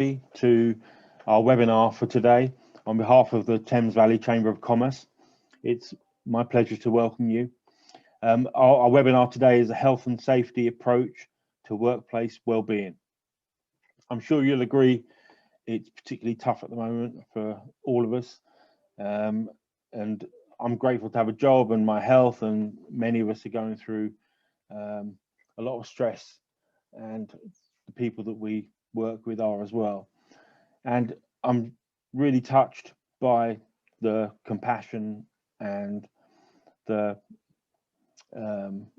to our webinar for today on behalf of the Thames Valley Chamber of Commerce. It's my pleasure to welcome you. Our webinar today is a health and safety approach to workplace well-being. I'm sure you'll agree it's particularly tough at the moment for all of us, and I'm grateful to have a job and my health, and many of us are going through a lot of stress, and the people that we work with are as well. And I'm really touched by the compassion and the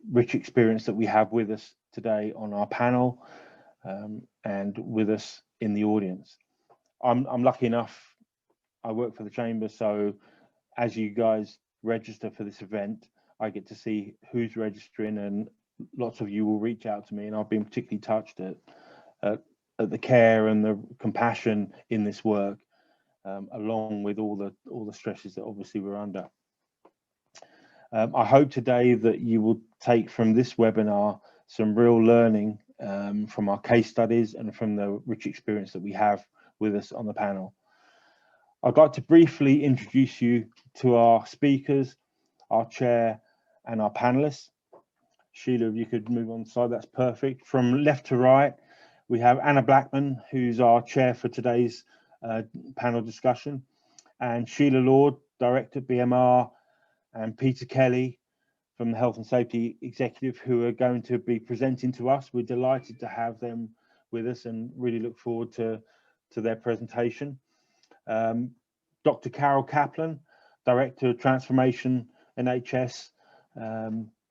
rich experience that we have with us today on our panel, and with us in the audience. I'm lucky enough, I work for the Chamber, so as you guys register for this event, I get to see who's registering, and lots of you will reach out to me, and I've been particularly touched at the care and the compassion in this work, along with all the stresses that obviously we're under. I hope today that you will take from this webinar some real learning from our case studies and from the rich experience that we have with us on the panel. I'd like to briefly introduce you to our speakers, our chair, and our panelists. Sheila, if you could move on the side, that's perfect. From left to right, we have Anna Blackman, who's our chair for today's panel discussion, and Sheila Lord, Director at BMR, and Peter Kelly from the Health and Safety Executive, who are going to be presenting to us. We're delighted to have them with us and really look forward to their presentation. Dr. Carol Kaplan, Director of Transformation NHS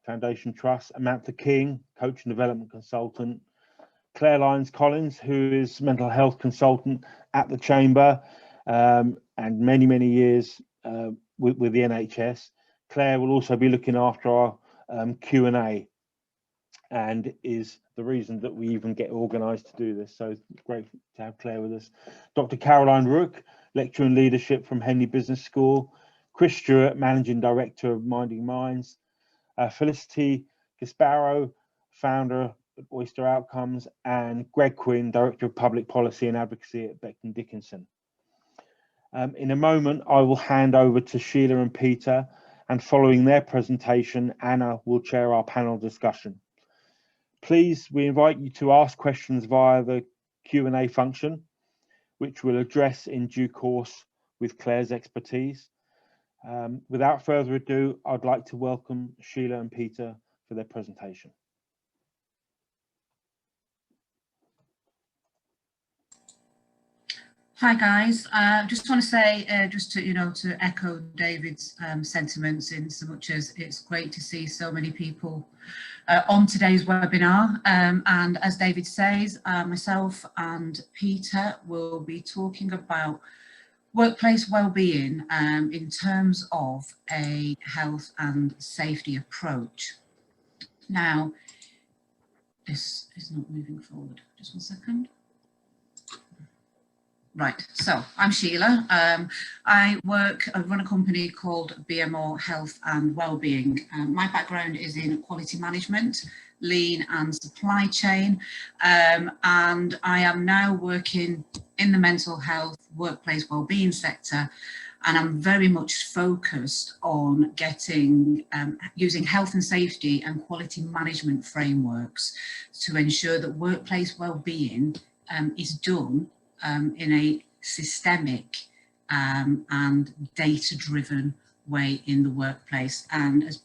Foundation Trust, Amantha King, Coach and Development Consultant, Claire Lyons Collins, who is Mental Health Consultant at the Chamber, and many years with the NHS. Claire will also be looking after our Q&A, and is the reason that we even get organised to do this. So great to have Claire with us. Dr. Caroline Rook, Lecturer in Leadership from Henley Business School. Chris Stewart, Managing Director of Minding Minds. Felicity Gasparo, Founder of Oyster Outcomes, and Greg Quinn, Director of Public Policy and Advocacy at Becton Dickinson. In a moment, I will hand over to Sheila and Peter, and following their presentation, Anna will chair our panel discussion. Please, we invite you to ask questions via the Q&A function, which we'll address in due course with Claire's expertise. Without further ado, I'd like to welcome Sheila and Peter for their presentation. Hi guys, just want to say, just to echo David's sentiments, in so much as it's great to see so many people on today's webinar. And as David says, myself and Peter will be talking about workplace well-being in terms of a health and safety approach. Now, this is not moving forward. Just one second. Right, so I'm Sheila. I run a company called BMR Health and Wellbeing. My background is in quality management, lean and supply chain, and I am now working in the mental health workplace wellbeing sector, and I'm very much focused on getting using health and safety and quality management frameworks to ensure that workplace wellbeing is done in a systemic and data-driven way in the workplace. And as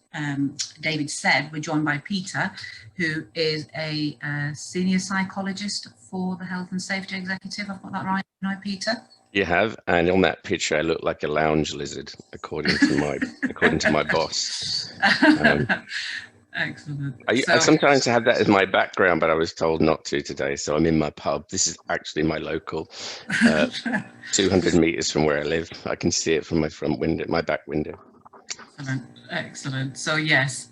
David said, we're joined by Peter, who is a senior psychologist for the Health and Safety Executive. I've got that right, Peter? You have, and on that picture I look like a lounge lizard, according to my boss. Excellent. I sometimes have that as my background, but I was told not to today, so I'm in my pub. This is actually my local, 200 meters from where I live. I can see it from my front window, my back window. Excellent. So yes,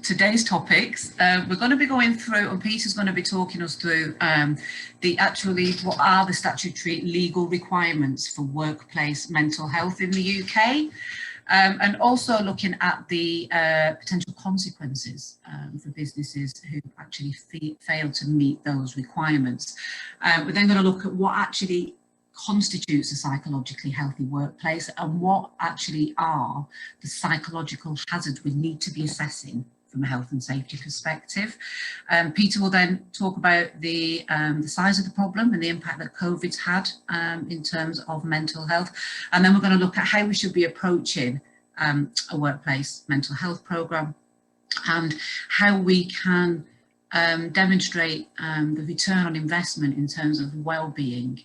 today's topics, we're going to be going through, and Peter's going to be talking us through what are the statutory legal requirements for workplace mental health in the UK. And also looking at the potential consequences for businesses who actually fail to meet those requirements. We're then going to look at what actually constitutes a psychologically healthy workplace and what actually are the psychological hazards we need to be assessing from a health and safety perspective. Peter will then talk about the size of the problem and the impact that COVID's had in terms of mental health. And then we're going to look at how we should be approaching a workplace mental health programme and how we can demonstrate the return on investment in terms of well-being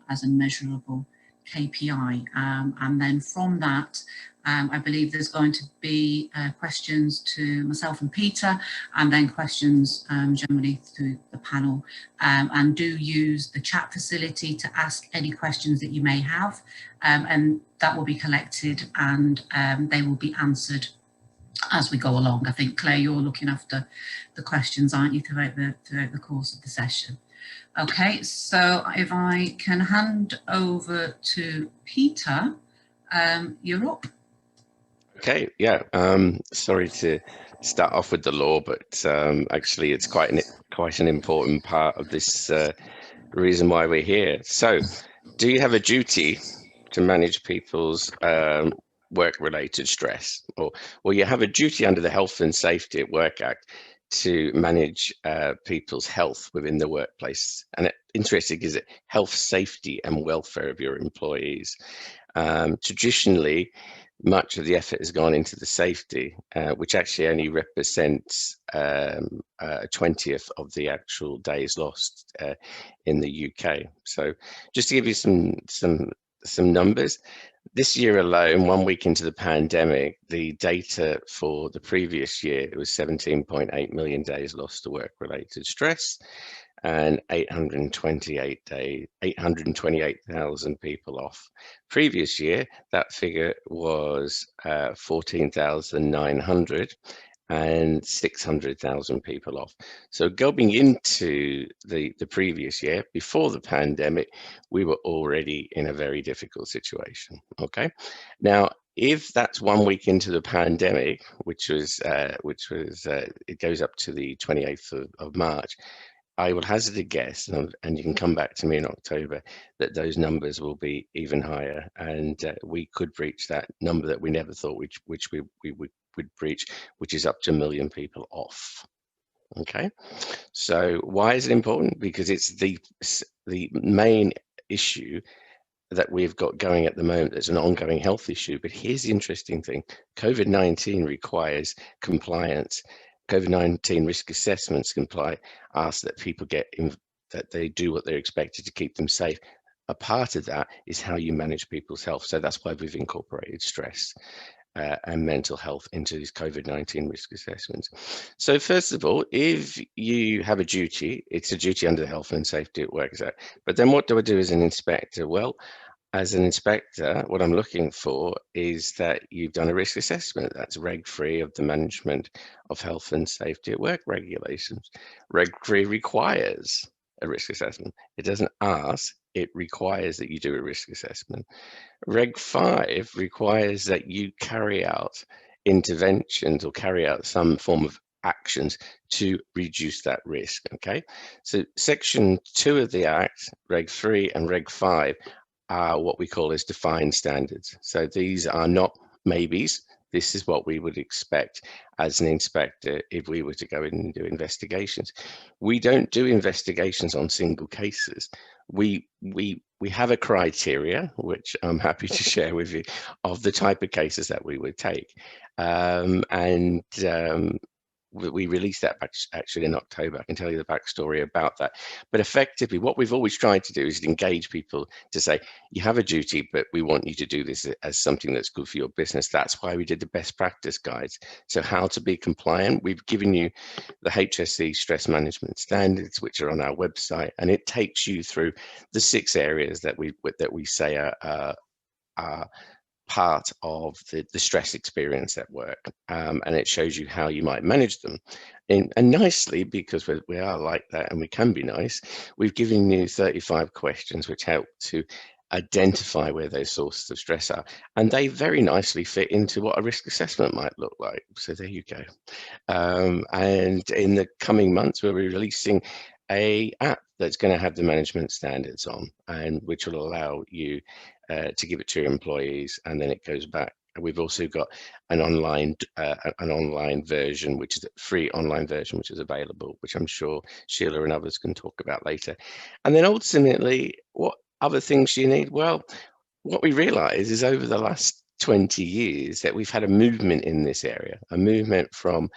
as a measurable KPI. And then from that, I believe there's going to be questions to myself and Peter, and then questions generally through the panel. And do use the chat facility to ask any questions that you may have, and that will be collected and they will be answered as we go along. I think, Claire, you're looking after the questions, aren't you, throughout the course of the session? Okay, so if I can hand over to Peter, you're up. Okay, yeah. Sorry to start off with the law, but actually it's quite an important part of this reason why we're here. So, do you have a duty to manage people's work-related stress, or you have a duty under the Health and Safety at Work Act to manage people's health within the workplace? And interesting is it health, safety, and welfare of your employees. Traditionally, much of the effort has gone into the safety, which actually only represents a 20th of the actual days lost in the UK. So, just to give you some numbers, this year alone, 1 week into the pandemic, the data for the previous year, it was 17.8 million days lost to work-related stress, and 828,000 people off. Previous year, that figure was 14,900 and 600,000 people off. So going into the previous year, before the pandemic, we were already in a very difficult situation, okay? Now, if that's 1 week into the pandemic, which was it goes up to the 28th of March, I will hazard a guess, and you can come back to me in October, that those numbers will be even higher, and we could breach that number that we never thought which we would breach, which is up to 1 million people off. Okay, so why is it important? Because it's the main issue that we've got going at the moment. There's an ongoing health issue, but here's the interesting thing: COVID-19 requires compliance. COVID-19 risk assessments ask that people that they do what they're expected to keep them safe. A part of that is how you manage people's health. So that's why we've incorporated stress and mental health into these COVID-19 risk assessments. So first of all, if you have a duty, it's a duty under the Health and Safety at Work Act. But then what do I do as an inspector? Well, as an inspector, what I'm looking for is that you've done a risk assessment that's reg-free of the management of health and safety at work regulations. Reg-free requires a risk assessment. It doesn't ask, it requires that you do a risk assessment. Reg 5 requires that you carry out interventions or carry out some form of actions to reduce that risk, okay? So section 2 of the Act, Reg 3 and Reg 5, are what we call as defined standards. So these are not maybes. This is what we would expect as an inspector if we were to go in and do investigations. We don't do investigations on single cases. We have a criteria, which I'm happy to share with you, of the type of cases that we would take. We released that actually in October. I can tell you the backstory about that. But effectively, what we've always tried to do is engage people to say, you have a duty, but we want you to do this as something that's good for your business. That's why we did the best practice guides. So how to be compliant. We've given you the HSE stress management standards, which are on our website, and it takes you through the 6 areas that we say are part of the stress experience at work, and it shows you how you might manage them. And nicely, because we are like that and we can be nice, we've given you 35 questions which help to identify where those sources of stress are, and they very nicely fit into what a risk assessment might look like. So there you go. And in the coming months, we'll be releasing a app that's going to have the management standards on, and which will allow you to give it to your employees, and then it goes back. We've also got an online version, which is a free online version, which is available, which I'm sure Sheila and others can talk about later. And then ultimately, what other things you need? Well, what we realize is over the last 20 years that we've had a movement in this area, a movement from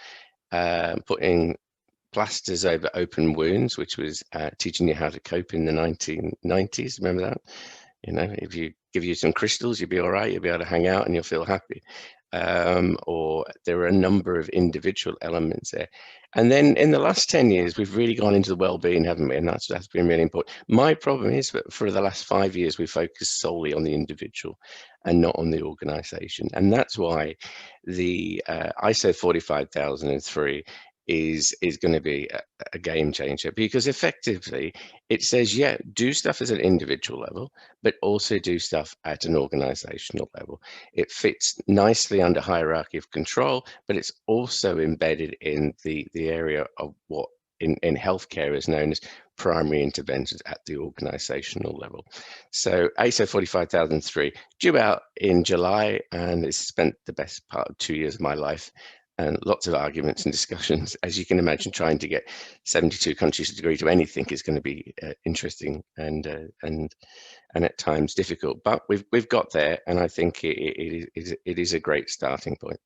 putting plasters over open wounds, which was teaching you how to cope in the 1990s. Remember that? You know, if you give you some crystals, you'll be all right. You'll be able to hang out and you'll feel happy. Or there are a number of individual elements there. And then in the last 10 years, we've really gone into the well-being, haven't we? And that's been really important. My problem is that for the last 5 years, we focused solely on the individual and not on the organization. And that's why the ISO 45003 is going to be a game changer, because effectively it says, yeah, do stuff as an individual level, but also do stuff at an organizational level. It fits nicely under hierarchy of control, but it's also embedded in the area of what in healthcare is known as primary interventions at the organizational level. So ISO 45003 due out in July, and it's spent the best part of 2 years of my life and lots of arguments and discussions. As you can imagine, trying to get 72 countries to agree to anything is going to be interesting and at times difficult. But we've got there, and I think it is a great starting point.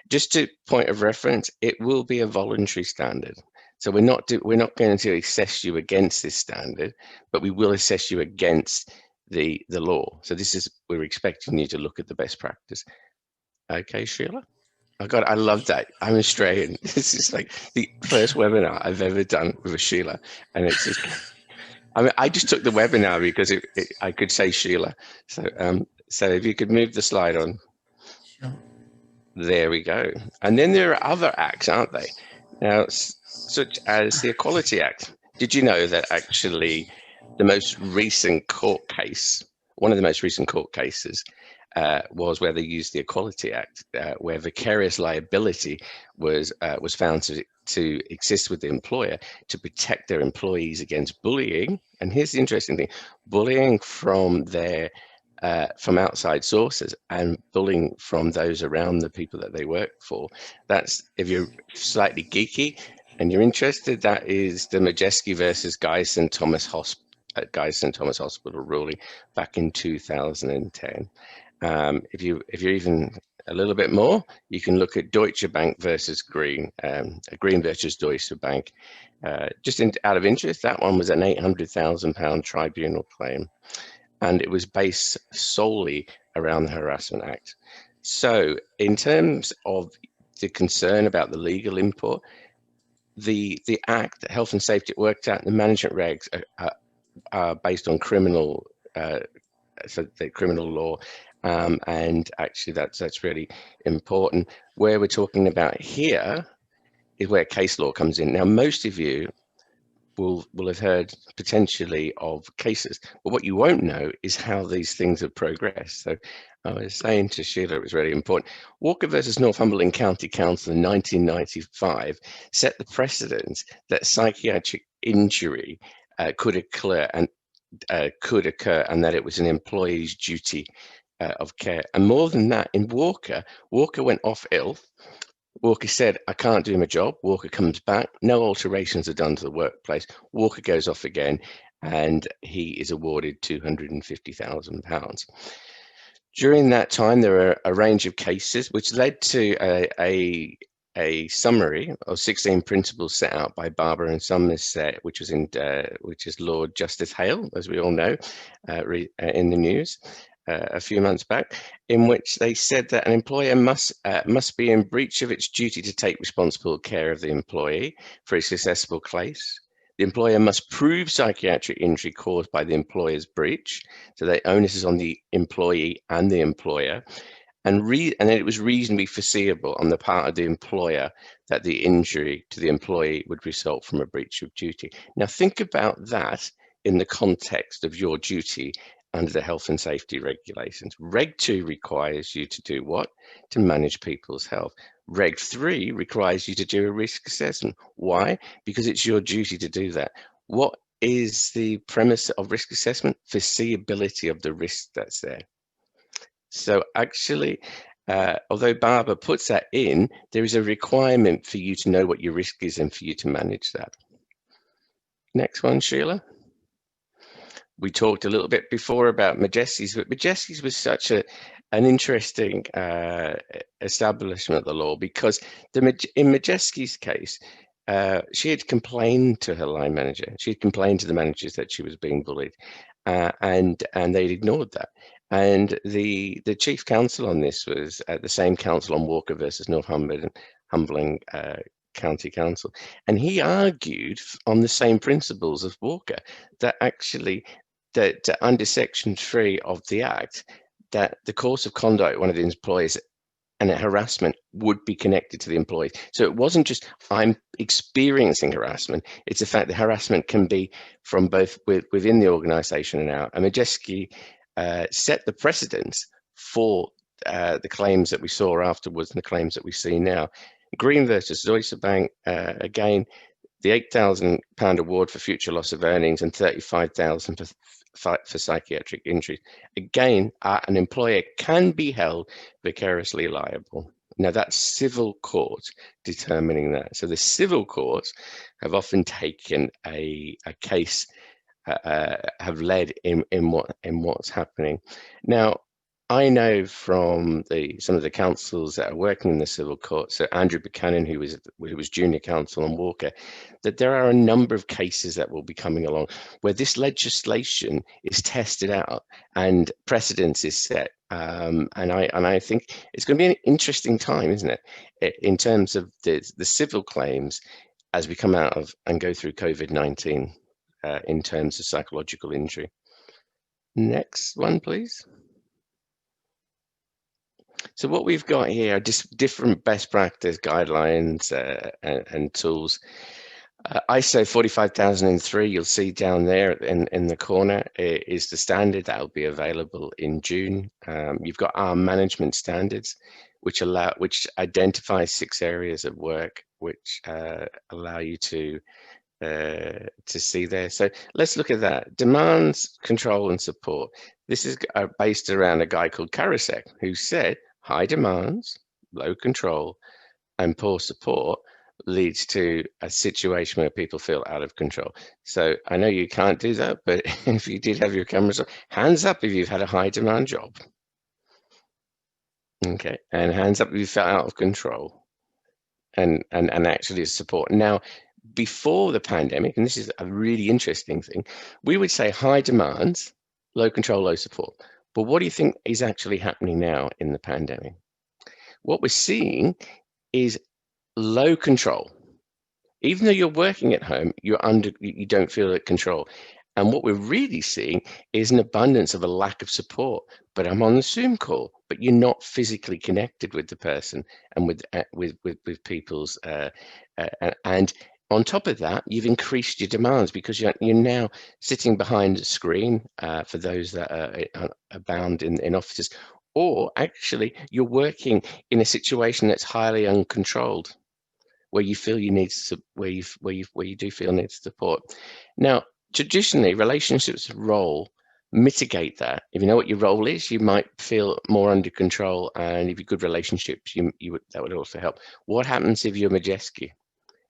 Just to point of reference, it will be a voluntary standard. So we're not going to assess you against this standard, but we will assess you against the law. So we're expecting you to look at the best practice. Okay, Sheila? Oh God, I love that. I'm Australian. This is like the first webinar I've ever done with a Sheila, and it's just. I mean, I just took the webinar because I could say Sheila. So, so if you could move the slide on. Sure. There we go. And then there are other acts, aren't they? Now, such as the Equality Act. Did you know that actually the most recent court case, one of the most recent court cases, was where they used the Equality Act, where vicarious liability was found to exist with the employer to protect their employees against bullying. And here's the interesting thing: bullying from from outside sources and bullying from those around the people that they work for. That's, if you're slightly geeky and you're interested, that is the Majeski versus Guy's St. Thomas Hospital ruling back in 2010. If you're even a little bit more, you can look at Deutsche Bank versus Green, Green versus Deutsche Bank. Just out of interest, that one was an £800,000 tribunal claim, and it was based solely around the Harassment Act. So in terms of the concern about the legal import, the Act, the Health and Safety at Work Act, the management regs are based on criminal, so the criminal law. And actually that's really important. Where we're talking about here is where case law comes in. Now, most of you will have heard potentially of cases, but what you won't know is how these things have progressed. So I was saying to Sheila, it was really important. Walker versus Northumberland County Council in 1995 set the precedent that psychiatric injury could occur, and that it was an employee's duty of care. And more than that, in Walker went off ill. Walker said, I can't do my job. Walker comes back. No alterations are done to the workplace. Walker goes off again, and he is awarded £250,000. During that time, there were a range of cases which led to a summary of 16 principles set out by Barber and Somerset, which is Lord Justice Hale, as we all know, in the news a few months back, in which they said that an employer must be in breach of its duty to take responsible care of the employee for a successful case. The employer must prove psychiatric injury caused by the employer's breach, so the onus is on the employee and the employer. And then it was reasonably foreseeable on the part of the employer that the injury to the employee would result from a breach of duty. Now think about that in the context of your duty under the health and safety regulations. Reg 2 requires you to do what? To manage people's health. Reg 3 requires you to do a risk assessment. Why? Because it's your duty to do that. What is the premise of risk assessment? Foreseeability of the risk that's there. So actually, although Barbara puts that in, there is a requirement for you to know what your risk is and for you to manage that. Next one, Sheila. We talked a little bit before about Majeski's, but Majeski's was such an interesting establishment of the law, because in Majeski's case, she had complained to her line manager. She had complained to the managers that she was being bullied, and they'd ignored that. And the chief counsel on this was the same counsel on Walker versus Northumberland County Council, and he argued on the same principles as Walker, that actually that under Section 3 of the Act, that the course of conduct of one of the employees and harassment would be connected to the employee. So it wasn't just I'm experiencing harassment, it's the fact that harassment can be from both within the organization and out. And Majeski set the precedence for the claims that we saw afterwards and the claims that we see now. Green versus Deutsche Bank, again, the £8,000 award for future loss of earnings and $35,000 for psychiatric injuries. Again, an employer can be held vicariously liable. Now that's civil courts determining that. So the civil courts have often taken a case, have led in what's happening. Now, I know from some of the counsels that are working in the civil court, so Andrew Buchanan, who was junior counsel on Walker, that there are a number of cases that will be coming along where this legislation is tested out and precedence is set. And I think it's going to be an interesting time, isn't it, in terms of the civil claims as we come out of and go through COVID-19 in terms of psychological injury. Next one, please. So what we've got here are just different best practice guidelines and tools. ISO 45003, you'll see down there in the corner, is the standard that will be available in June. You've got our management standards, which identify 6 areas of work, which allow you to see there. So let's look at that. Demands, control, and support. This is based around a guy called Karasek, who said high demands, low control, and poor support leads to a situation where people feel out of control. So I know you can't do that, but if you did have your cameras on, hands up if you've had a high demand job. Okay, and hands up if you felt out of control and actually support. Now, before the pandemic, and this is a really interesting thing, we would say high demands, low control, low support. But what do you think is actually happening now in the pandemic? What we're seeing is low control. Even though you're working at home, you don't feel at control. And what we're really seeing is an abundance of a lack of support. But I'm on the Zoom call, but you're not physically connected with the person and with people's and on top of that, you've increased your demands because you're now sitting behind a screen for those that are bound in offices, or actually you're working in a situation that's highly uncontrolled, where you feel you need where you do feel need support. Now, traditionally, relationships role mitigate that. If you know what your role is, you might feel more under control, and if you're good relationships, that would also help. What happens if you're Majeski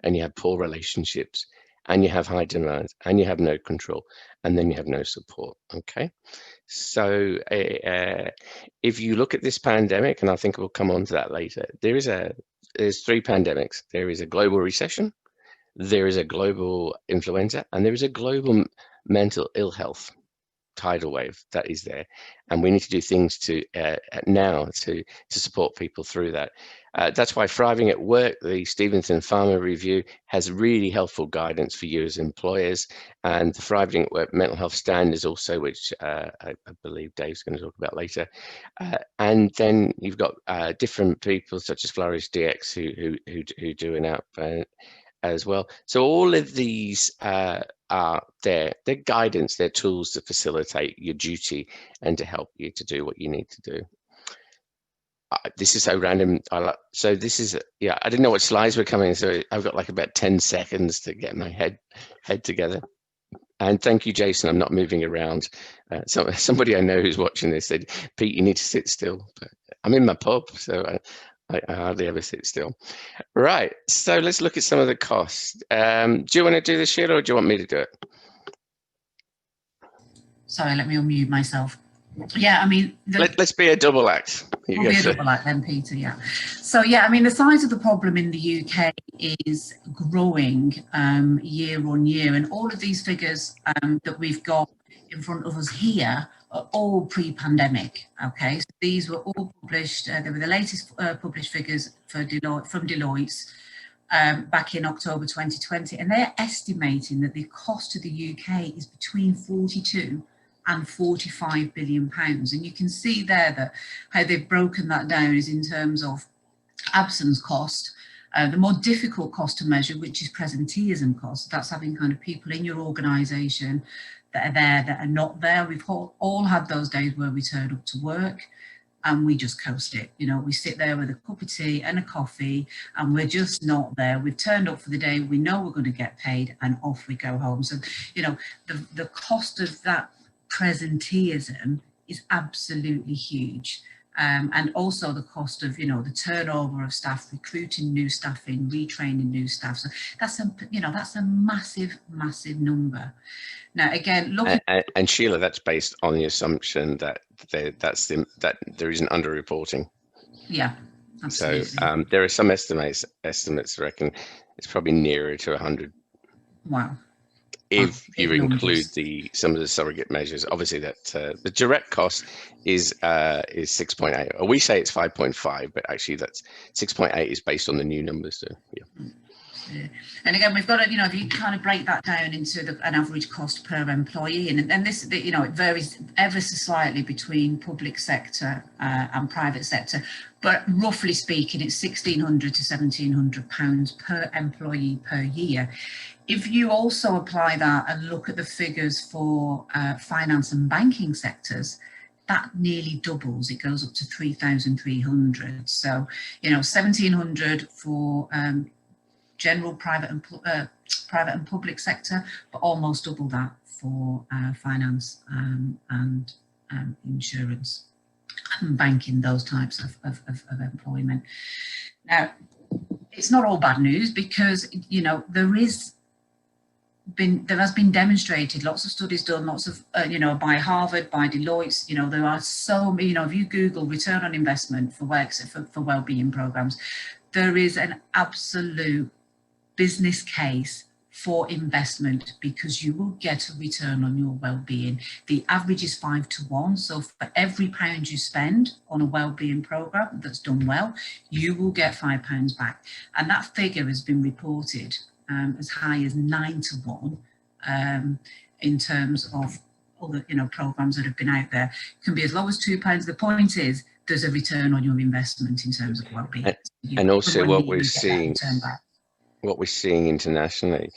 and you have poor relationships and you have high demands and you have no control and then you have no support? Okay, so if you look at this pandemic, and I think we'll come on to that later, there's 3 pandemics. There is a global recession, there is a global influenza, and there is a global mental ill health tidal wave that is there, and we need to do things to now to support people through that. That's why Thriving at Work, the Stevenson Pharma Review, has really helpful guidance for you as employers, and the Thriving at Work mental health standards also, which I believe Dave's going to talk about later. And then you've got different people such as Flourish DX who do an as well. So all of these are their guidance, their tools to facilitate your duty and to help you to do what you need to do. This is so random. So this is, yeah, I didn't know what slides were coming, so I've got like about 10 seconds to get my head together. And thank you, Jason. I'm not moving around. Somebody I know who's watching this said, Pete, you need to sit still. But I'm in my pub, so I hardly ever sit still. Right, so let's look at some of the costs. Do you want to do this, Sheila, or do you want me to do it? Sorry, let me unmute myself. Yeah, I mean, let's be a double act. We'll be a double act then, Peter. Yeah. So yeah, I mean, the size of the problem in the UK is growing year on year, and all of these figures that we've got in front of us here are all pre-pandemic. Okay, so these were all published. They were the latest published figures for from Deloitte's back in October 2020, and they're estimating that the cost to the UK is between 42 and 45 billion pounds. And you can see there that how they've broken that down is in terms of absence cost, the more difficult cost to measure, which is presenteeism cost. That's having kind of people in your organisation that are there, that are not there. We've all had those days where we turn up to work and we just coast it. You know, we sit there with a cup of tea and a coffee and we're just not there. We've turned up for the day, we know we're going to get paid, and off we go home. So, you know, the cost of that presenteeism is absolutely huge, and also the cost of, you know, the turnover of staff, recruiting new staff in, retraining new staff. So that's a, you know, that's a massive number. Now again, look, and Sheila, that's based on the assumption that there isn't underreporting. Yeah, absolutely. So there are some estimates reckon it's probably nearer to 100. Wow. If you include some of the surrogate measures. Obviously that the direct cost is 6.8, or we say it's 5.5, but actually that's 6.8 is based on the new numbers. So yeah. And again, we've got to, you know, if you kind of break that down into an average cost per employee, and this, you know, it varies ever so slightly between public sector and private sector, but roughly speaking, it's £1,600 to £1,700 per employee per year. If you also apply that and look at the figures for finance and banking sectors, that nearly doubles. It goes up to 3,300. So, you know, 1,700 for general private and public sector, but almost double that for finance and insurance and banking, those types of employment. Now, it's not all bad news, because, you know, there has been demonstrated, lots of studies done, lots of, you know, by Harvard, by Deloitte, you know, there are so many, you know, if you Google return on investment for wellbeing programs, there is an absolute business case for investment, because you will get a return on your well-being. The average is 5 to 1. So for every £1 you spend on a well-being program that's done well, you will get £5 back. And that figure has been reported as high as 9 to 1 in terms of other, you know, programs that have been out there. It can be as low as £2. The point is, there's a return on your investment in terms of well-being. And also what we're seeing internationally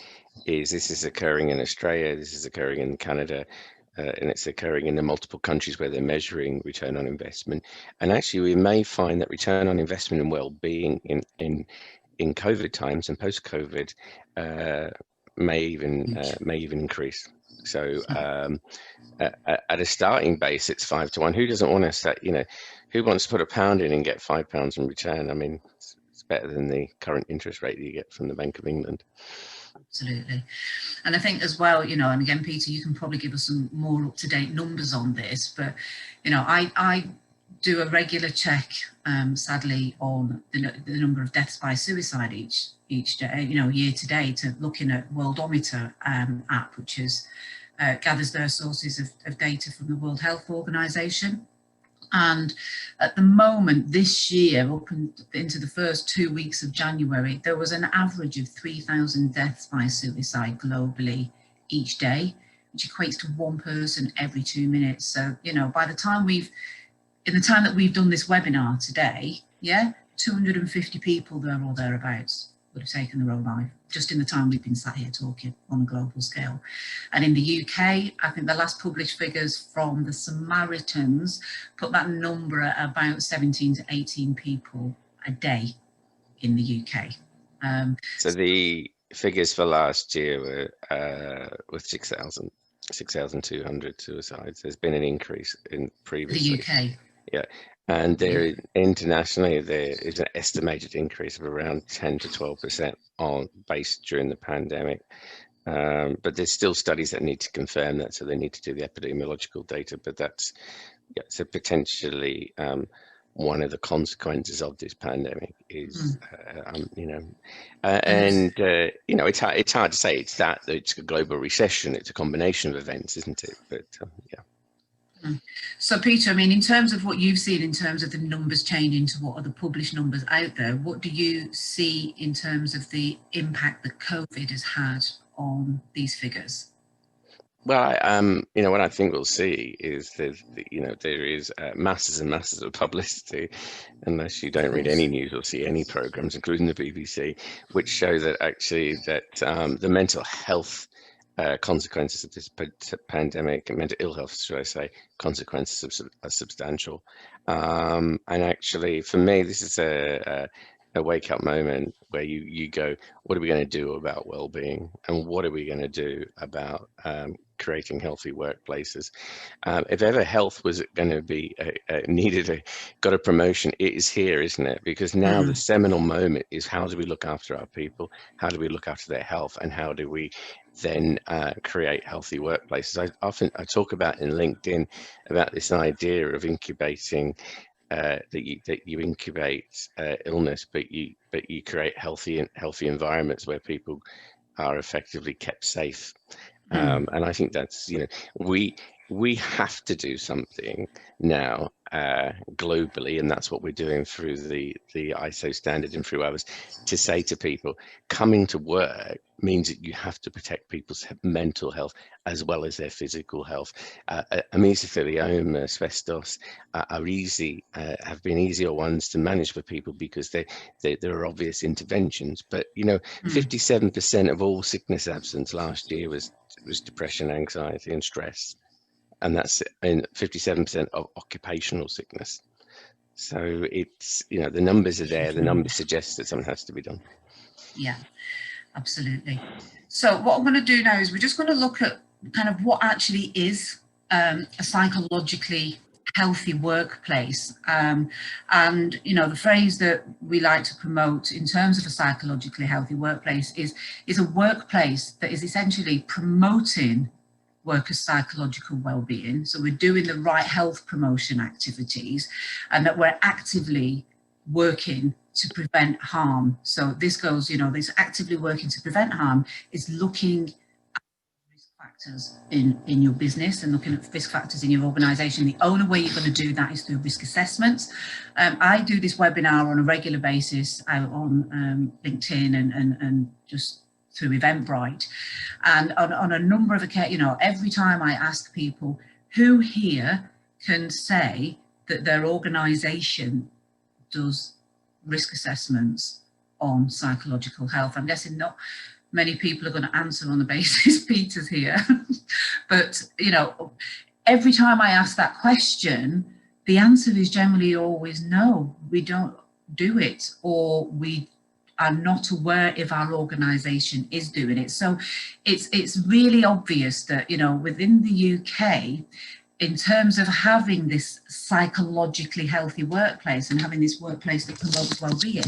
is this is occurring in Australia, this is occurring in Canada, and it's occurring in the multiple countries where they're measuring return on investment. And actually, we may find that return on investment and well-being in COVID times and post-COVID may even increase. So at a starting base, it's 5 to 1. Who doesn't want to set, you know, who wants to put £1 in and get £5 in return? I mean, it's better than the current interest rate that you get from the Bank of England. Absolutely. And I think as well, you know, and again, Peter, you can probably give us some more up-to-date numbers on this, but, you know, I do a regular check, sadly, on the number of deaths by suicide each day, you know, year to date, looking at Worldometer app, which is gathers their sources of data from the World Health Organization. And at the moment this year, up into the first 2 weeks of January, there was an average of 3,000 deaths by suicide globally each day, which equates to 1 person every 2 minutes. So, you know, by the time in the time that we've done this webinar today, yeah, 250 people there or thereabouts would have taken their own life, just in the time we've been sat here talking on a global scale. And in the UK, I think the last published figures from the Samaritans put that number at about 17 to 18 people a day in the UK. So the figures for last year were 6,200 suicides. There's been an increase in previously. The UK. Yeah. And there internationally, there is an estimated increase of around 10 to 12% on based during the pandemic. But there's still studies that need to confirm that, so they need to do the epidemiological data. But that's so potentially one of the consequences of this pandemic is, it's hard to say it's a global recession. It's a combination of events, isn't it? But yeah. So Peter, I mean, in terms of what you've seen in terms of the numbers changing to what are the published numbers out there, what do you see in terms of the impact that COVID has had on these figures? Well, what I think we'll see is that, there is masses and masses of publicity, unless you don't read any news or see any programs, including the BBC, which show that actually that the mental health consequences of this pandemic, and mental ill health, should I say, consequences are substantial. And actually, for me, this is a wake-up moment where you go, what are we going to do about well-being, and what are we going to do about creating healthy workplaces? If ever health was going to be got a promotion, it is here, isn't it? Because now the seminal moment is, how do we look after our people? How do we look after their health? And how do we then create healthy workplaces? I talk about in LinkedIn about this idea of incubating, that you incubate illness, but you create healthy environments where people are effectively kept safe. And I think that's, we have to do something now globally, and that's what we're doing through the ISO standard and through others, to say to people, coming to work means that you have to protect people's mental health as well as their physical health. Mesothelioma, asbestos have been easier ones to manage for people because there are obvious interventions. But 57% of all sickness absence last year was depression, anxiety, and stress. And that's in 57% of occupational sickness. So it's, the numbers are there. The numbers suggest that something has to be done. Yeah, absolutely. So what I'm going to do now is we're just going to look at kind of what actually is a psychologically healthy workplace. And, the phrase that we like to promote in terms of a psychologically healthy workplace is a workplace that is essentially promoting workers' psychological well-being. So we're doing the right health promotion activities, and that we're actively working to prevent harm. So this goes, this actively working to prevent harm is looking at risk factors in your business and looking at risk factors in your organisation. The only way you're going to do that is through risk assessments. I do this webinar on a regular basis out on LinkedIn and just through Eventbrite, and on a number of occasions, every time I ask people, who here can say that their organisation does risk assessments on psychological health? I'm guessing not many people are going to answer on the basis Peter's here, but every time I ask that question, the answer is generally always no, we don't do it, or we are not aware if our organisation is doing it. So it's really obvious that, within the UK, in terms of having this psychologically healthy workplace and having this workplace that promotes well-being,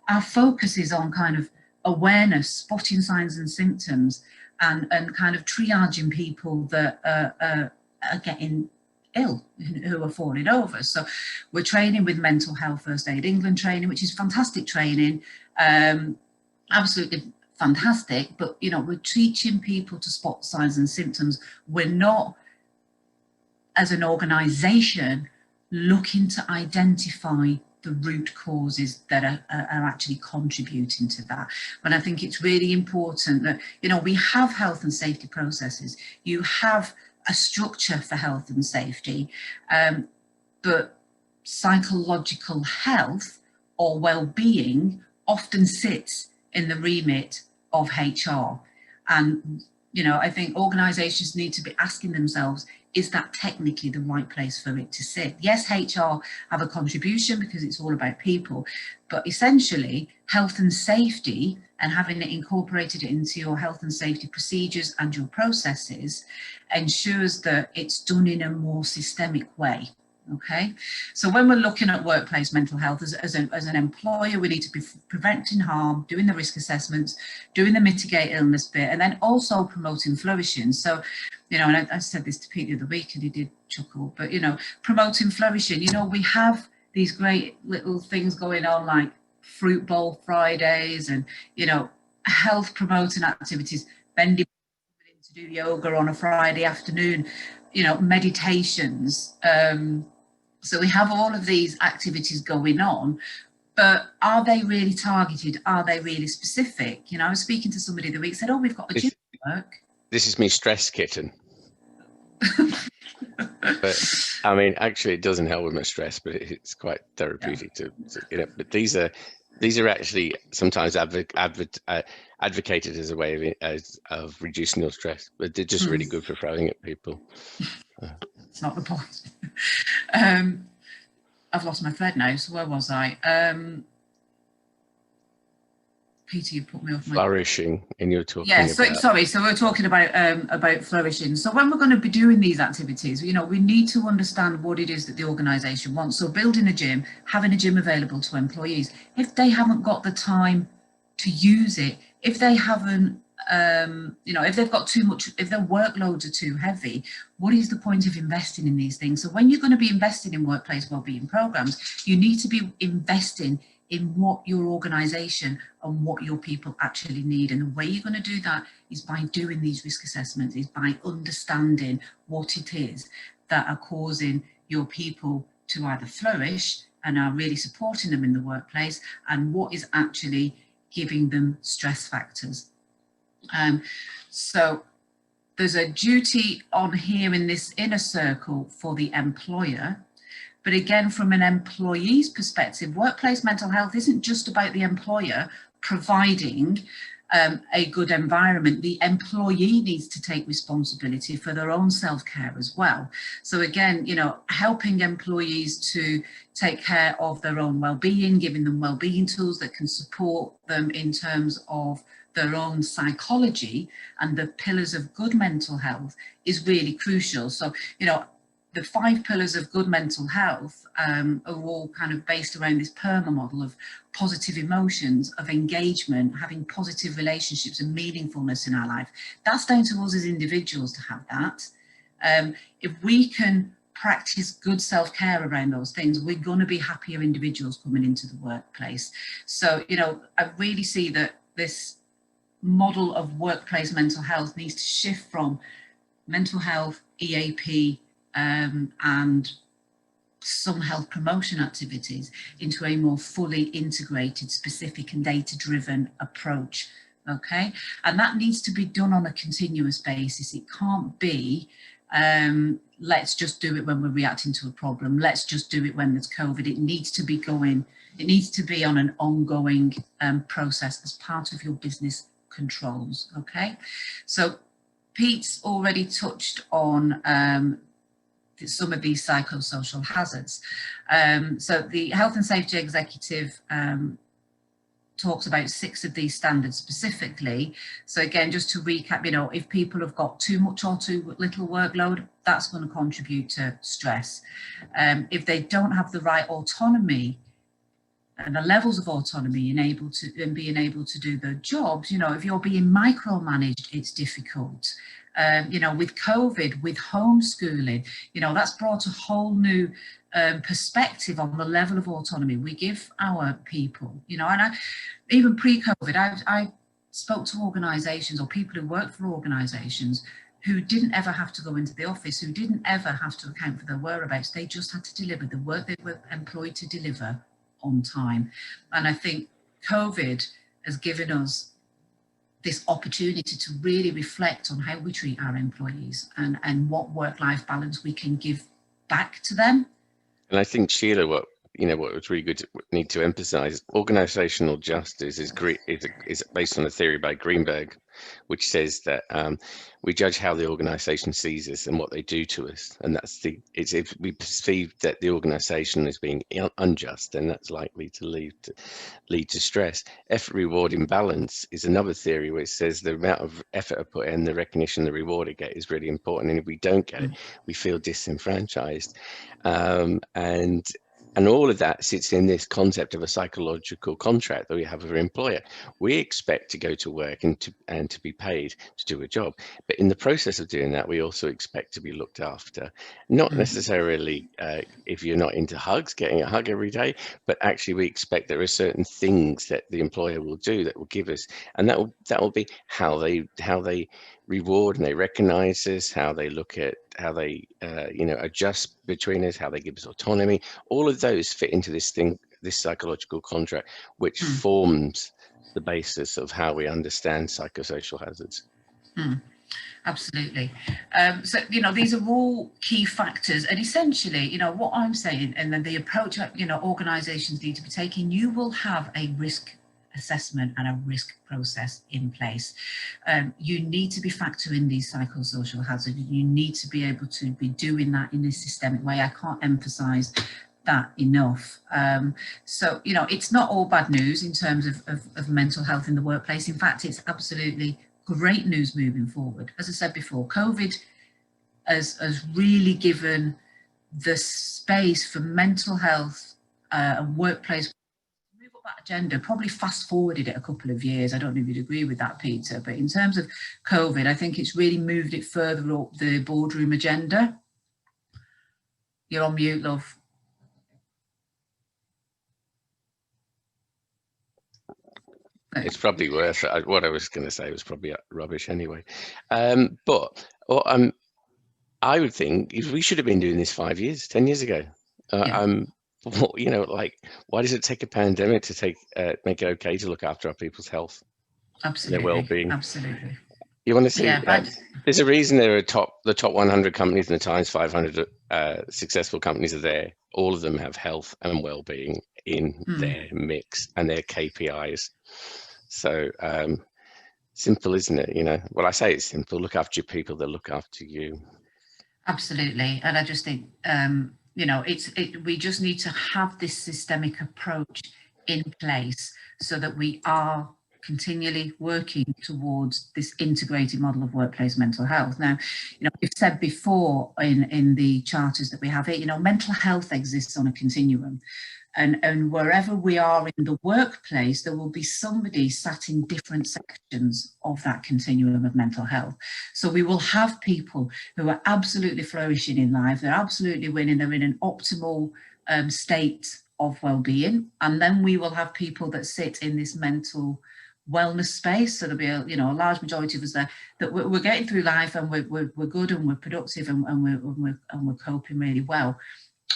our focus is on kind of awareness, spotting signs and symptoms, and kind of triaging people that are getting ill, who are falling over. So we're training with Mental Health First Aid England training, which is fantastic training, absolutely fantastic, but we're teaching people to spot signs and symptoms. We're not, as an organisation, looking to identify the root causes that are actually contributing to that. And I think it's really important that we have health and safety processes, you have a structure for health and safety, but psychological health or well-being often sits in the remit of HR. And, you know, I think organisations need to be asking themselves, is that technically the right place for it to sit? Yes, HR have a contribution because it's all about people, but essentially health and safety and having it incorporated into your health and safety procedures and your processes ensures that it's done in a more systemic way. Okay, so when we're looking at workplace mental health as an employer, we need to be preventing harm, doing the risk assessments, doing the mitigate illness bit, and then also promoting flourishing. So, you know, and I said this to Pete the other week and he did chuckle, but, you know, promoting flourishing, you know, we have these great little things going on like Fruit Bowl Fridays and, you know, health promoting activities, bending to do yoga on a Friday afternoon, you know, meditations. So we have all of these activities going on, but are they really targeted? Are they really specific? You know, I was speaking to somebody the week, said, oh, we've got a gym at work. This is me stress kitten. But I mean, actually it doesn't help with my stress, but it's quite therapeutic to you know, but these are actually sometimes advocated as a way of reducing your stress, but they're just really good for throwing at people. It's not the point. I've lost my thread now, so where was I? Peter, you put me off my... Flourishing, and you're talking sorry, so we're talking about flourishing. So when we're going to be doing these activities, you know, we need to understand what it is that the organisation wants. So building a gym, having a gym available to employees, if they haven't got the time to use it, if they haven't, you know, if they've got too much, if their workloads are too heavy, what is the point of investing in these things? So when you're going to be investing in workplace wellbeing programs, you need to be investing in what your organisation and what your people actually need. And the way you're going to do that is by doing these risk assessments, is by understanding what it is that are causing your people to either flourish and are really supporting them in the workplace, and what is actually giving them stress factors. So there's a duty on here in this inner circle for the employer. But again, from an employee's perspective, workplace mental health isn't just about the employer providing a good environment. The employee needs to take responsibility for their own self-care as well. So again, you know, helping employees to take care of their own well-being, giving them well-being tools that can support them in terms of their own psychology and the pillars of good mental health is really crucial. So, you know, the 5 pillars of good mental health are all kind of based around this PERMA model of positive emotions, of engagement, having positive relationships and meaningfulness in our life. That's down to us as individuals to have that. If we can practice good self-care around those things, we're going to be happier individuals coming into the workplace. So, you know, I really see that this model of workplace mental health needs to shift from mental health, EAP, and some health promotion activities into a more fully integrated, specific and data-driven approach. Okay, and that needs to be done on a continuous basis. It can't be let's just do it when we're reacting to a problem, let's just do it when there's COVID. It needs to be going, it needs to be on an ongoing process as part of your business controls. Okay, so Pete's already touched on some of these psychosocial hazards. So the health and safety executive talks about 6 of these standards specifically. So again, just to recap, you know, if people have got too much or too little workload, that's going to contribute to stress. If they don't have the right autonomy and the levels of autonomy and being able to do their jobs, you know, if you're being micromanaged, it's difficult. You know, with COVID, with homeschooling, you know, that's brought a whole new perspective on the level of autonomy we give our people, you know. And even pre-COVID, I spoke to organisations or people who work for organisations who didn't ever have to go into the office, who didn't ever have to account for their whereabouts. They just had to deliver the work they were employed to deliver on time. And I think COVID has given us this opportunity to really reflect on how we treat our employees and what work-life balance we can give back to them. And I think, Sheila, what you know, what was really good to need to emphasize, organizational justice is based on a theory by Greenberg, which says that we judge how the organization sees us and what they do to us. And that's it's if we perceive that the organization is being unjust, then that's likely to lead to stress. Effort reward imbalance is another theory which says the amount of effort I put in, the recognition, the reward I get is really important. And if we don't get it, we feel disenfranchised. And all of that sits in this concept of a psychological contract that we have with our employer. We expect to go to work and to be paid to do a job. But in the process of doing that, we also expect to be looked after. Not necessarily if you're not into hugs, getting a hug every day, but actually we expect there are certain things that the employer will do that will give us, and that will be how they reward and they recognize us, how they look at how they adjust between us, how they give us autonomy. All of those fit into this psychological contract, which forms the basis of how we understand psychosocial hazards. Absolutely. So, these are all key factors, and essentially, what I'm saying, and then the approach that, organizations need to be taking, you will have a risk assessment and a risk process in place. You need to be factoring these psychosocial hazards. You need to be able to be doing that in a systemic way. I can't emphasize that enough. So, it's not all bad news in terms of mental health in the workplace. In fact, it's absolutely great news moving forward. As I said before, COVID has really given the space for mental health and workplace move up that agenda, probably fast forwarded it a couple of years. I don't know if you'd agree with that, Peter, but in terms of COVID, I think it's really moved it further up the boardroom agenda. You're on mute, love. It's probably worth it. What I was going to say was probably rubbish anyway. But what I would think is we should have been doing this 5 years, 10 years ago. Why does it take a pandemic to make it okay to look after our people's health, absolutely, their well-being? Absolutely. You want to see? There's a reason there are the top 100 companies in the Times 500 successful companies are there. All of them have health and well-being in their mix and their KPIs. So simple, isn't it? Well, I say it's simple. Look after your people, they'll look after you. Absolutely. And I just think, we just need to have this systemic approach in place so that we are continually working towards this integrated model of workplace mental health. Now, we've said before in the charters that we have here, mental health exists on a continuum. And wherever we are in the workplace, there will be somebody sat in different sections of that continuum of mental health. So we will have people who are absolutely flourishing in life, they're absolutely winning, they're in an optimal state of well-being. And then we will have people that sit in this mental wellness space. So there'll be a large majority of us there that we're getting through life and we're good and we're productive and we're coping really well.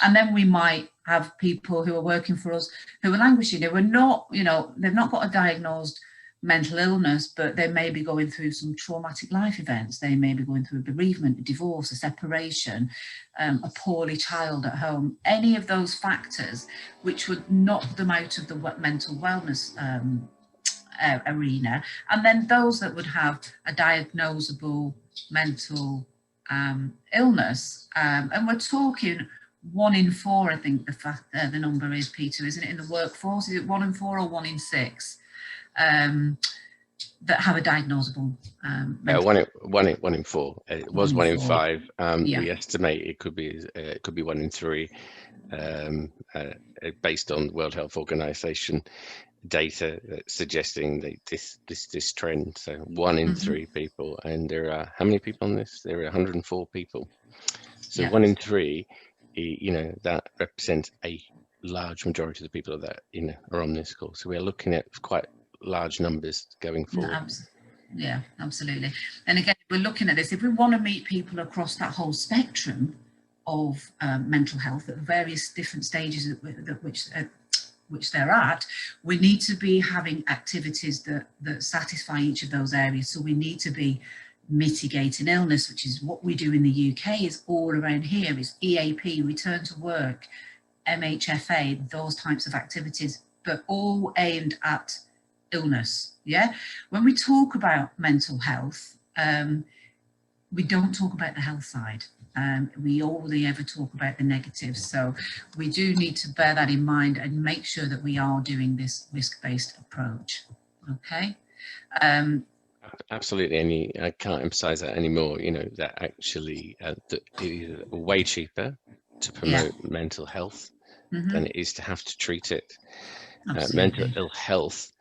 And then we might have people who are working for us who are languishing. They were not, they've not got a diagnosed mental illness, but they may be going through some traumatic life events. They may be going through a bereavement, a divorce, a separation, a poorly child at home. Any of those factors which would knock them out of the mental wellness arena. And then those that would have a diagnosable mental illness. And we're talking 1 in 4, I think the number is, Peter, isn't it, in the workforce? Is it 1 in 4 or 1 in 6 that have a diagnosable? 1 in 4. It was 1 in 5. Yeah. We estimate it could be 1 in 3, based on World Health Organization data suggesting this trend. So 1 in 3 people, and there are how many people on this? There are 104 people. So 1 in 3. That represents a large majority of the people that are on this call. So we're looking at quite large numbers going forward. Yeah, absolutely. And again, we're looking at this. If we want to meet people across that whole spectrum of mental health at various different stages at which they're at, we need to be having activities that satisfy each of those areas. So we need to be mitigating illness, which is what we do in the UK, is all around here. It's EAP, return to work, MHFA, those types of activities, but all aimed at illness. Yeah. When we talk about mental health, we don't talk about the health side. We only ever talk about the negatives. So we do need to bear that in mind and make sure that we are doing this risk-based approach. Okay. Absolutely, and I can't emphasize that anymore. You know, that actually it is way cheaper to promote mental health than it is to have to treat it. Mental ill health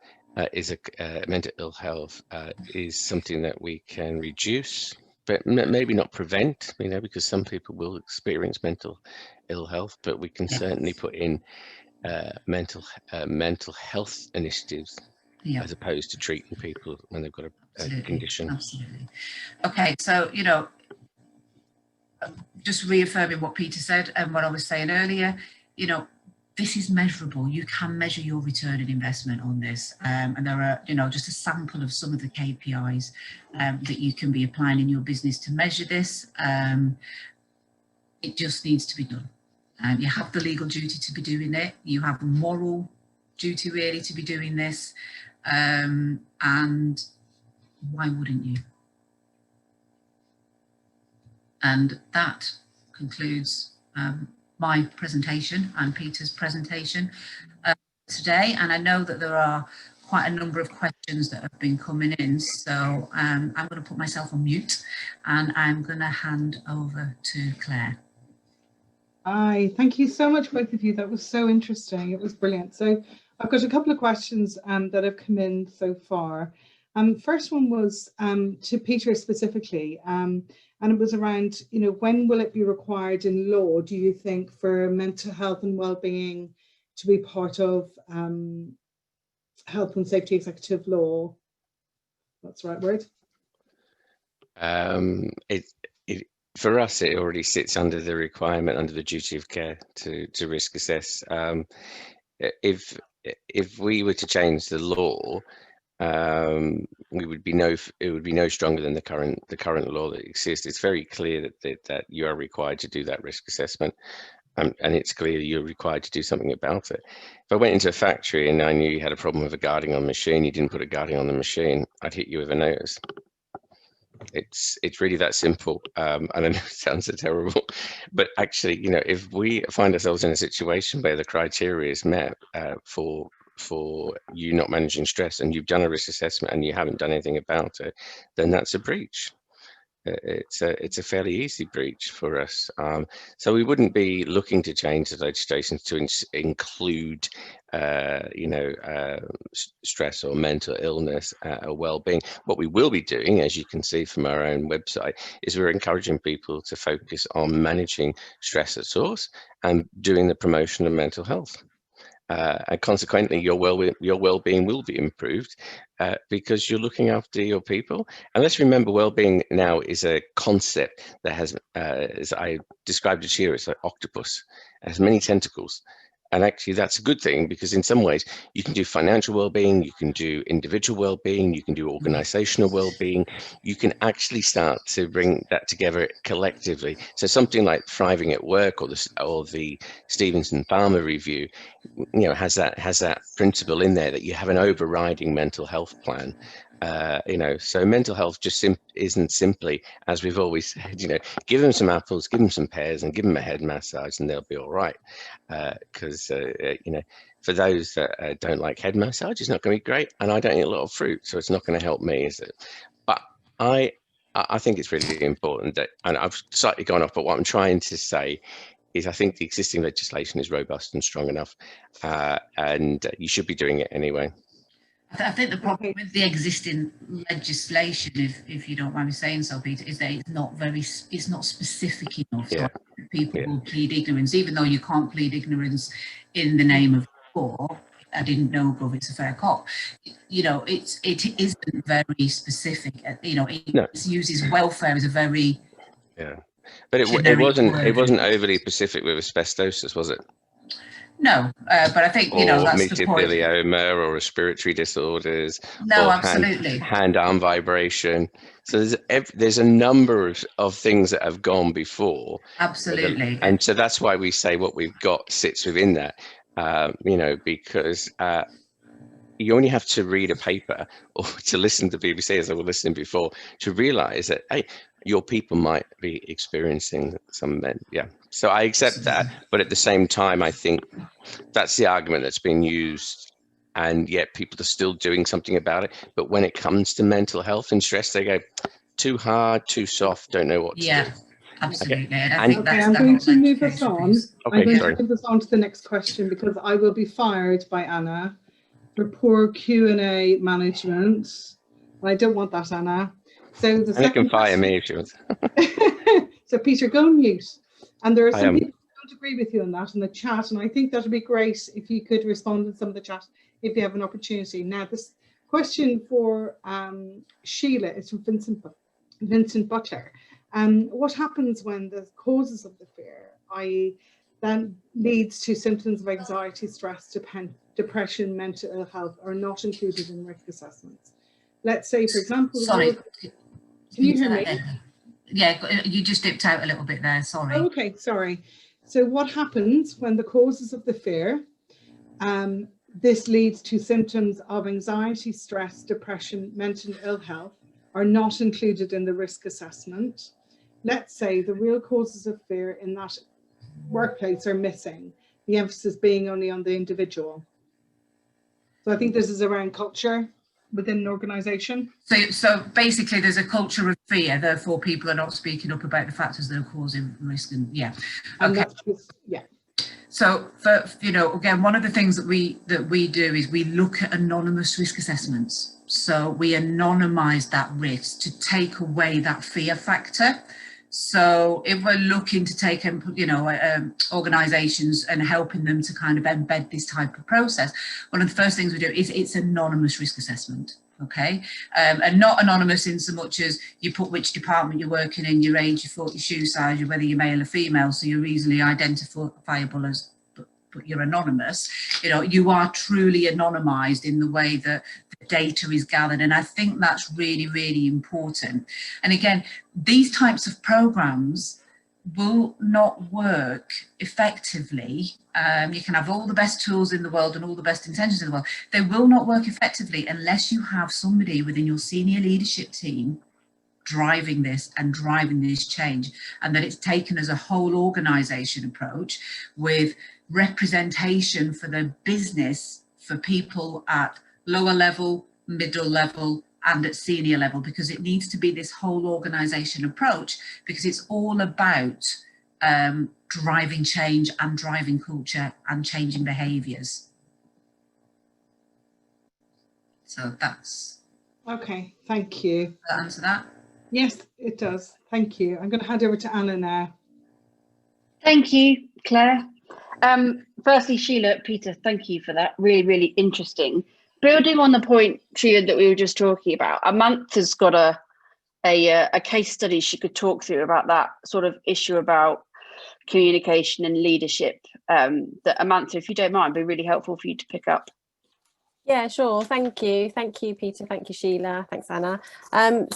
is something that we can reduce, but maybe not prevent. You know, because some people will experience mental ill health, but we can certainly put in mental health initiatives. As opposed to treating people when they've got a condition. Absolutely. Okay, so, you know, just reaffirming what Peter said and what I was saying earlier, you know, this is measurable. You can measure your return on investment on this. And there are, you know, just a sample of some of the KPIs that you can be applying in your business to measure this. It just needs to be done. You have the legal duty to be doing it. You have a moral duty really to be doing this. And why wouldn't you? And that concludes my presentation and Peter's presentation today. And I know that there are quite a number of questions that have been coming in. So I'm going to put myself on mute and I'm going to hand over to Claire. Hi, thank you so much, both of you. That was so interesting. It was brilliant. So I've got a couple of questions that have come in so far. First one was to Peter specifically, and it was around, you know, when will it be required in law, do you think, for mental health and well-being to be part of health and safety executive law? That's the right word. For us, it already sits under the requirement, under the duty of care to risk assess. If we were to change the law, it would be no stronger than the current law that exists. It's very clear that you are required to do that risk assessment, and it's clear you're required to do something about it. If I went into a factory and I knew you had a problem with a guarding on machine, you didn't put a guarding on the machine, I'd hit you with a notice. It's really that simple. I know it sounds so terrible, but actually, you know, if we find ourselves in a situation where the criteria is met for you not managing stress, and you've done a risk assessment and you haven't done anything about it, then that's a breach. It's a fairly easy breach for us. So we wouldn't be looking to change the legislation to include, stress or mental illness or well-being. What we will be doing, as you can see from our own website, is we're encouraging people to focus on managing stress at source and doing the promotion of mental health. And consequently, your well-being will be improved because you're looking after your people. And let's remember, well-being now is a concept that has, as I described it here, it's like octopus. It has many tentacles. And actually, that's a good thing, because in some ways, you can do financial well-being, you can do individual well-being, you can do organizational well-being. You can actually start to bring that together collectively. So something like Thriving at Work or the Stevenson Farmer Review, you know, has that principle in there that you have an overriding mental health plan. So mental health just isn't simply, as we've always said, you know, give them some apples, give them some pears, and give them a head massage, and they'll be all right. Because for those that don't like head massage, it's not going to be great, and I don't eat a lot of fruit, so it's not going to help me, is it? But I think it's really important that, and I've slightly gone off, but what I'm trying to say is I think the existing legislation is robust and strong enough, and you should be doing it anyway. I think the problem with the existing legislation, if you don't mind me saying so, Peter, is that it's not specific enough. So people will plead ignorance, even though you can't plead ignorance in the name of law. I didn't know, Gov, it's a fair cop. You know, it isn't very specific. You know, it uses welfare as a very but it wasn't overly specific with asbestosis, was it? No, but I think, you know, that's the point. Mesothelioma or respiratory disorders. No, or absolutely. Hand-arm vibration. So there's a number of things that have gone before. Absolutely. And so that's why we say what we've got sits within that, you know, because you only have to read a paper or to listen to BBC, as I was listening before, to realise that, hey, your people might be experiencing some, yeah. So I accept that, but at the same time, I think that's the argument that's been used, and yet people are still doing something about it. But when it comes to mental health and stress, they go too hard, too soft, don't know what to do. Absolutely. Okay. I think that's I'm going to move us on. Okay, I'm going to move us on to the next question, because I will be fired by Anna for poor Q&A management. I don't want that, Anna. So the second can fire me if she wants. So Peter, go on mute. And there are some people who don't agree with you on that in the chat, and I think that would be great if you could respond in some of the chat if you have an opportunity. Now, this question for Sheila is from Vincent Butler. What happens when the causes of the fear, i.e. that leads to symptoms of anxiety, stress, depression, mental ill health, are not included in risk assessments? Let's say, for example, sorry, can you hear me? Yeah, you just dipped out a little bit there, sorry. Okay, sorry. So what happens when the causes of the fear, this leads to symptoms of anxiety, stress, depression, mental ill health, are not included in the risk assessment? Let's say the real causes of fear in that workplace are missing, the emphasis being only on the individual. So I think this is around culture within an organisation. So basically there's a culture of fear, therefore people are not speaking up about the factors that are causing risk, and okay. So for, you know, again, one of the things that we do is we look at anonymous risk assessments. So we anonymise that risk to take away that fear factor. So if we're looking to take, you know, organisations and helping them to kind of embed this type of process, one of the first things we do is it's anonymous risk assessment, okay? And not anonymous in so much as you put which department you're working in, your age, your foot, your shoe size, whether you're male or female, so you're easily identifiable as, but you're anonymous. You know, you are truly anonymised in the way that the data is gathered, and I think that's really, really important. And again, these types of programs will not work effectively. You can have all the best tools in the world and all the best intentions in the world. They will not work effectively unless you have somebody within your senior leadership team driving this and driving this change, and that it's taken as a whole organisation approach with representation for the business, for people at lower level, middle level, and at senior level, because it needs to be this whole organisation approach, because it's all about driving change and driving culture and changing behaviours. So that's... Okay, thank you. Does that answer that? Yes, it does. Thank you. I'm going to hand over to Anna now. Thank you, Claire. Firstly, Sheila, Peter, thank you for that. Really, really interesting. Building on the point, Sheila, that we were just talking about, Amantha has got a case study she could talk through about that sort of issue about communication and leadership. That Amantha, if you don't mind, would be really helpful for you to pick up. Yeah, sure. Thank you, Peter. Thank you, Sheila. Thanks, Anna. I'm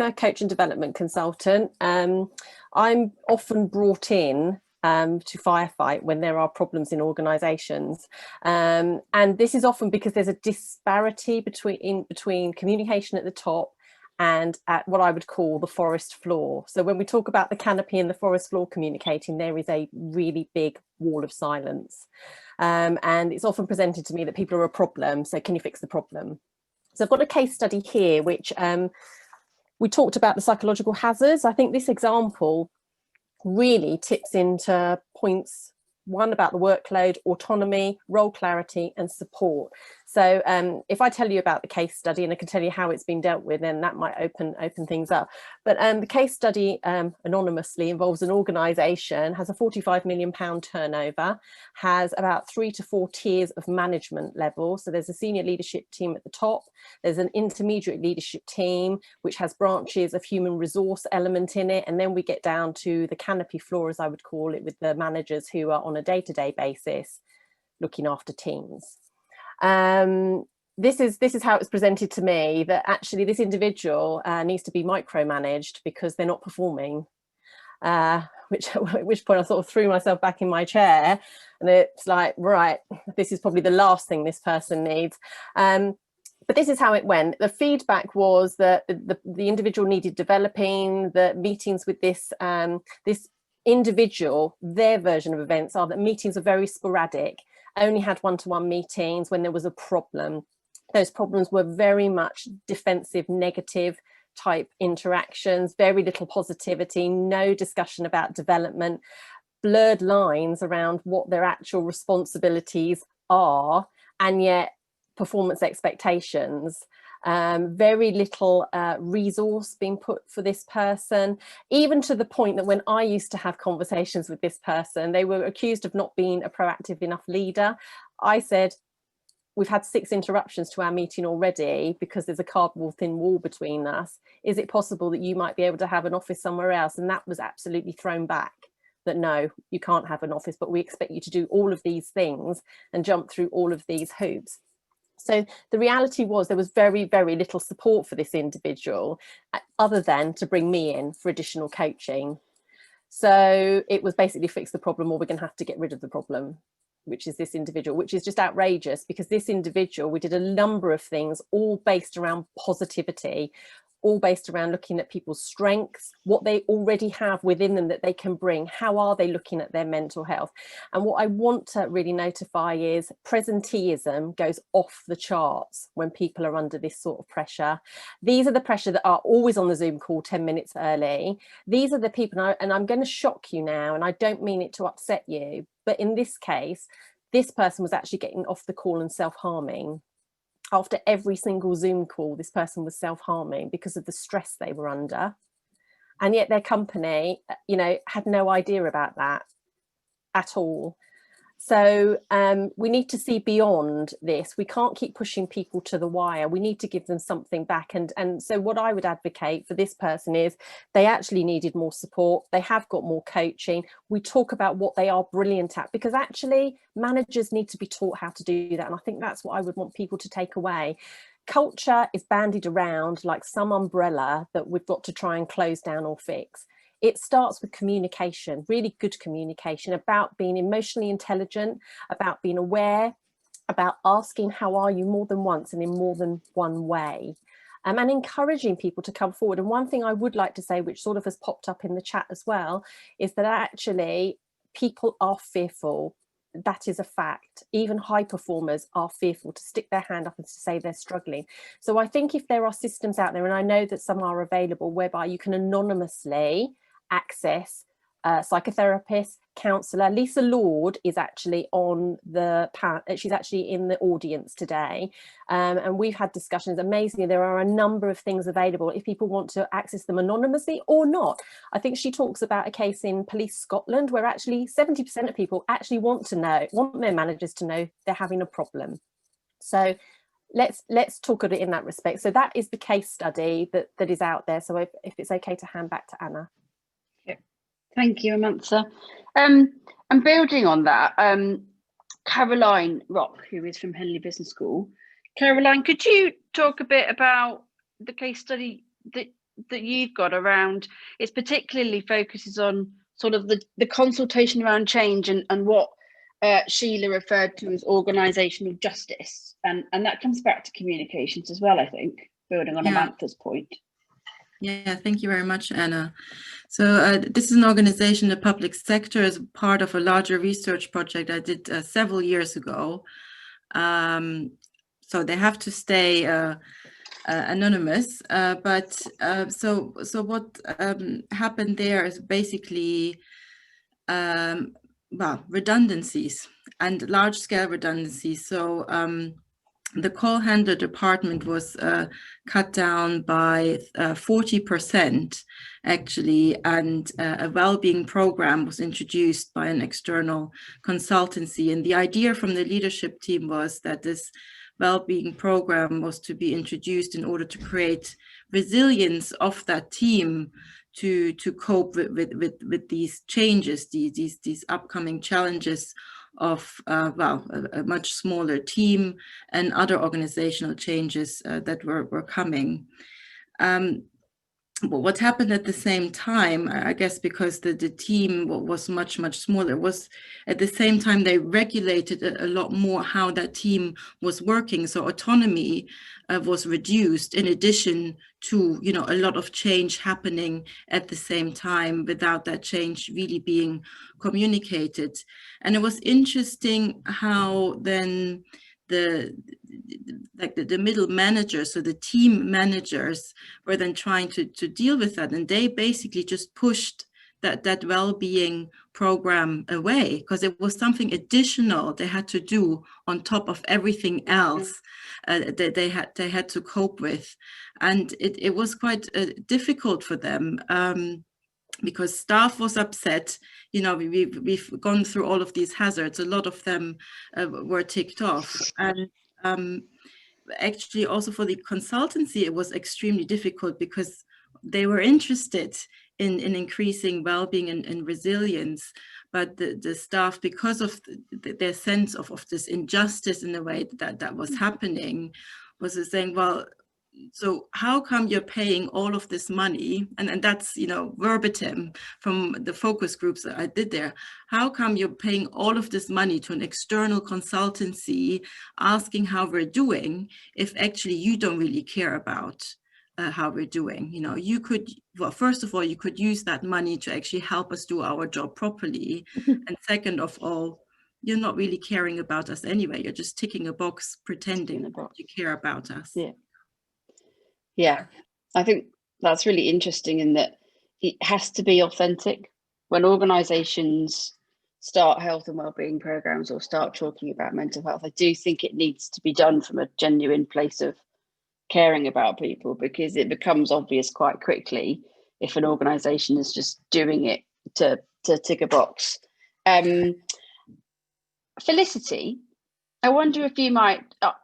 a coach and development consultant. I'm often brought in to firefight when there are problems in organisations, and this is often because there's a disparity between communication at the top and at what I would call the forest floor. So when we talk about the canopy and the forest floor communicating, there is a really big wall of silence. And it's often presented to me that people are a problem, so can you fix the problem? So I've got a case study here, which we talked about the psychological hazards. I think this example really tips into points, one about the workload, autonomy, role clarity and support. So if I tell you about the case study, and I can tell you how it's been dealt with, then that might open things up. But the case study anonymously involves an organisation, has a £45 million turnover, has about 3 to 4 tiers of management level. So there's a senior leadership team at the top, there's an intermediate leadership team, which has branches of human resource element in it, and then we get down to the canopy floor, as I would call it, with the managers who are on a day-to-day basis looking after teams. This is how it's presented to me, that actually this individual needs to be micromanaged because they're not performing. At which point I sort of threw myself back in my chair, and it's like, right, this is probably the last thing this person needs. But this is how it went. The feedback was that the individual needed developing. The meetings with this individual, their version of events are that meetings are very sporadic, only had one-to-one meetings when there was a problem. Those problems were very much defensive, negative type interactions, very little positivity, no discussion about development, blurred lines around what their actual responsibilities are, and yet performance expectations. Very little resource being put for this person, even to the point that when I used to have conversations with this person, they were accused of not being a proactive enough leader. I said, we've had 6 interruptions to our meeting already because there's a cardboard thin wall between us. Is it possible that you might be able to have an office somewhere else? And that was absolutely thrown back, that no, you can't have an office, but we expect you to do all of these things and jump through all of these hoops. So the reality was there was very, very little support for this individual other than to bring me in for additional coaching. So it was basically fix the problem or we're going to have to get rid of the problem, which is this individual, which is just outrageous, because this individual, we did a number of things all based around positivity, all based around looking at people's strengths, what they already have within them that they can bring, how are they looking at their mental health. And what I want to really notify is presenteeism goes off the charts when people are under this sort of pressure. These are the pressure that are always on the Zoom call 10 minutes early. These are the people, and I'm going to shock you now, and I don't mean it to upset you, but in this case, this person was actually getting off the call and self-harming. After every single Zoom call, this person was self-harming because of the stress they were under. And yet their company, you know, had no idea about that at all. So we need to see beyond this. We can't keep pushing people to the wire. We need to give them something back. And so what I would advocate for this person is they actually needed more support. They have got more coaching. We talk about what they are brilliant at, because actually managers need to be taught how to do that. And I think that's what I would want people to take away. Culture is bandied around like some umbrella that we've got to try and close down or fix. It starts with communication, really good communication, about being emotionally intelligent, about being aware, about asking how are you more than once and in more than one way, and encouraging people to come forward. And one thing I would like to say, which sort of has popped up in the chat as well, is that actually people are fearful. That is a fact. Even high performers are fearful to stick their hand up and to say they're struggling. So I think if there are systems out there, and I know that some are available, whereby you can anonymously access psychotherapist, counsellor. Lisa Lord is actually on the panel. She's actually in the audience today, and we've had discussions. Amazingly, there are a number of things available if people want to access them anonymously or not. I think she talks about a case in Police Scotland where actually 70% of people actually want their managers to know they're having a problem. So let's talk of it in that respect. So that is the case study that is out there. So if it's okay to hand back to Anna. Thank you, Amantha. And building on that, Caroline Rock, who is from Henley Business School. Caroline, could you talk a bit about the case study that you've got around, it particularly focuses on sort of the consultation around change and what Sheila referred to as organisational justice. And that comes back to communications as well, I think, building on Amantha's point. Yeah, thank you very much, Anna. So this is an organization, the public sector, as part of a larger research project I did several years ago. So they have to stay anonymous. So what happened there is basically, redundancies and large-scale redundancies. So the call handler department was cut down by 40% actually, and a well-being program was introduced by an external consultancy. And the idea from the leadership team was that this well-being program was to be introduced in order to create resilience of that team to cope with these changes, these upcoming challenges of a much smaller team and other organizational changes that were coming. But what happened at the same time, I guess because the team was much smaller, was at the same time they regulated a lot more how that team was working. So autonomy was reduced, in addition to, you know, a lot of change happening at the same time without that change really being communicated. And it was interesting how then the middle managers, so the team managers, were then trying to deal with that, and they basically just pushed that well-being program away because it was something additional they had to do on top of everything else that they had to cope with, and it was quite difficult for them. Because staff was upset, you know, we've gone through all of these hazards. A lot of them were ticked off, and actually also for the consultancy, it was extremely difficult because they were interested in increasing well-being and resilience, but the staff, because of their sense of this injustice in the way that was happening, was saying, well, so how come you're paying all of this money? And that's, you know, verbatim from the focus groups that I did there. How come you're paying all of this money to an external consultancy asking how we're doing if actually you don't really care about how we're doing? You know, you could, well, first of all, you could use that money to actually help us do our job properly. And second of all, you're not really caring about us anyway. You're just ticking a box pretending that you care about us. Yeah, I think that's really interesting in that it has to be authentic. When organisations start health and wellbeing programs or start talking about mental health, I do think it needs to be done from a genuine place of caring about people, because it becomes obvious quite quickly if an organisation is just doing it to tick a box. Felicity, I wonder if you might,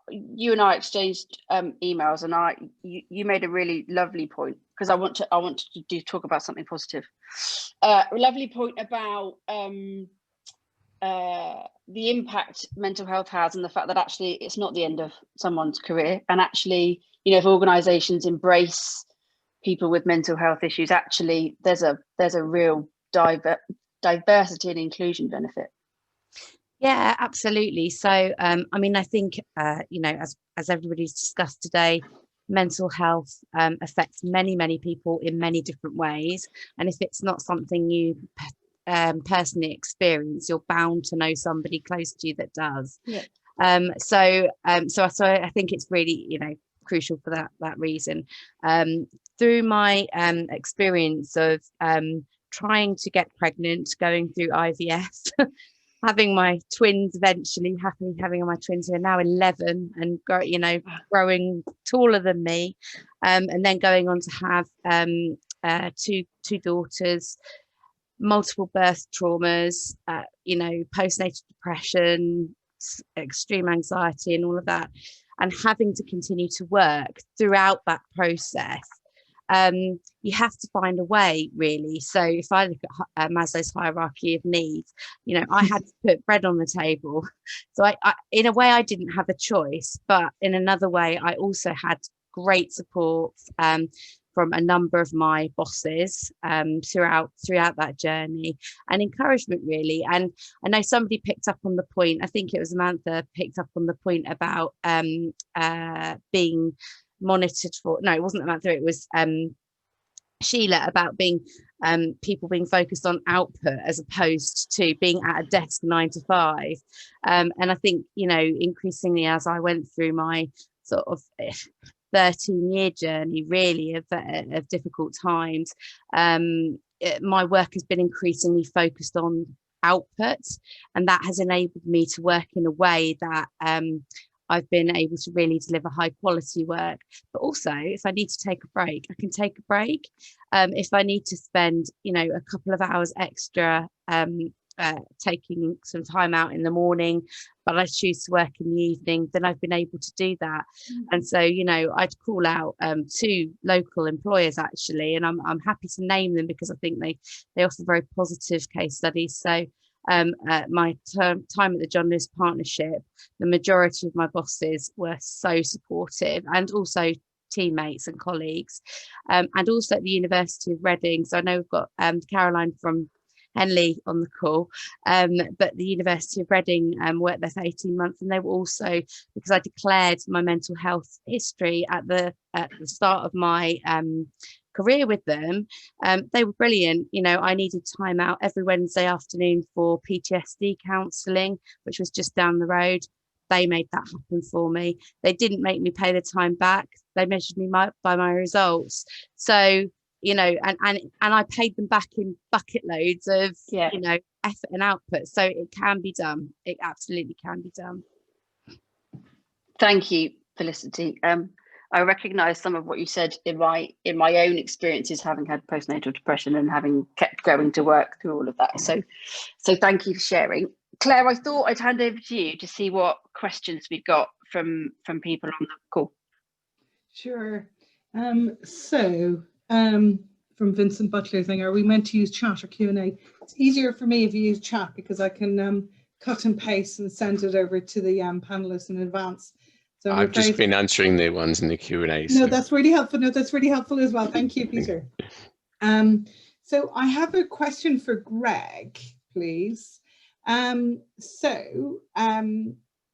you and I exchanged emails, and you made a really lovely point, because I want to talk about something positive. A lovely point about the impact mental health has, and the fact that actually it's not the end of someone's career, and actually, you know, if organisations embrace people with mental health issues, actually there's a real diversity and inclusion benefit. Yeah, absolutely. So, I mean, I think, you know, as everybody's discussed today, mental health affects many people in many different ways. And if it's not something you personally experience, you're bound to know somebody close to you that does. Yeah. So I think it's really, you know, crucial for that reason. Through my experience of trying to get pregnant, going through IVF, having my twins, eventually having my twins who are now 11 and growing taller than me, and then going on to have two daughters, multiple birth traumas, postnatal depression, extreme anxiety and all of that, and having to continue to work throughout that process. You have to find a way, really. So if I look at Maslow's hierarchy of needs, you know, I had to put bread on the table. So I in a way I didn't have a choice, but in another way I also had great support from a number of my bosses throughout that journey, and encouragement, really. And I know somebody picked up on the point, I think it was Samantha picked up on the point about being monitored for, no, it wasn't Samantha, it was Sheila, about being people being focused on output as opposed to being at a desk 9 to 5. And I think, you know, increasingly as I went through my sort of 13-year journey, really, of difficult times, my work has been increasingly focused on output, and that has enabled me to work in a way that I've been able to really deliver high quality work. But also, if I need to take a break, I can take a break. If I need to spend, you know, a couple of hours extra taking some time out in the morning, but I choose to work in the evening, then I've been able to do that. And so, you know, I'd call out 2 local employers actually, and I'm happy to name them because I think they offer very positive case studies. So my time at the John Lewis Partnership, the majority of my bosses were so supportive, and also teammates and colleagues, and also at the University of Reading. So I know we've got Caroline from Henley on the call, but the University of Reading worked there for 18 months, and they were also, because I declared my mental health history at the start of my career with them, they were brilliant. You know, I needed time out every Wednesday afternoon for PTSD counselling, which was just down the road. They made that happen for me. They didn't make me pay the time back. They measured me by my results. So, you know, and I paid them back in bucket loads of, you know, effort and output. So it can be done. It absolutely can be done. Thank you, Felicity. I recognise some of what you said in my own experiences, having had postnatal depression and having kept going to work through all of that. So thank you for sharing. Claire, I thought I'd hand over to you to see what questions we've got from people on the call. Sure. From Vincent Butler saying, are we meant to use chat or Q&A? It's easier for me if you use chat because I can cut and paste and send it over to the panelists in advance. So I've just been answering the ones in the Q&A. So. No, that's really helpful. No, that's really helpful as well. Thank you, Peter. So I have a question for Greg, please.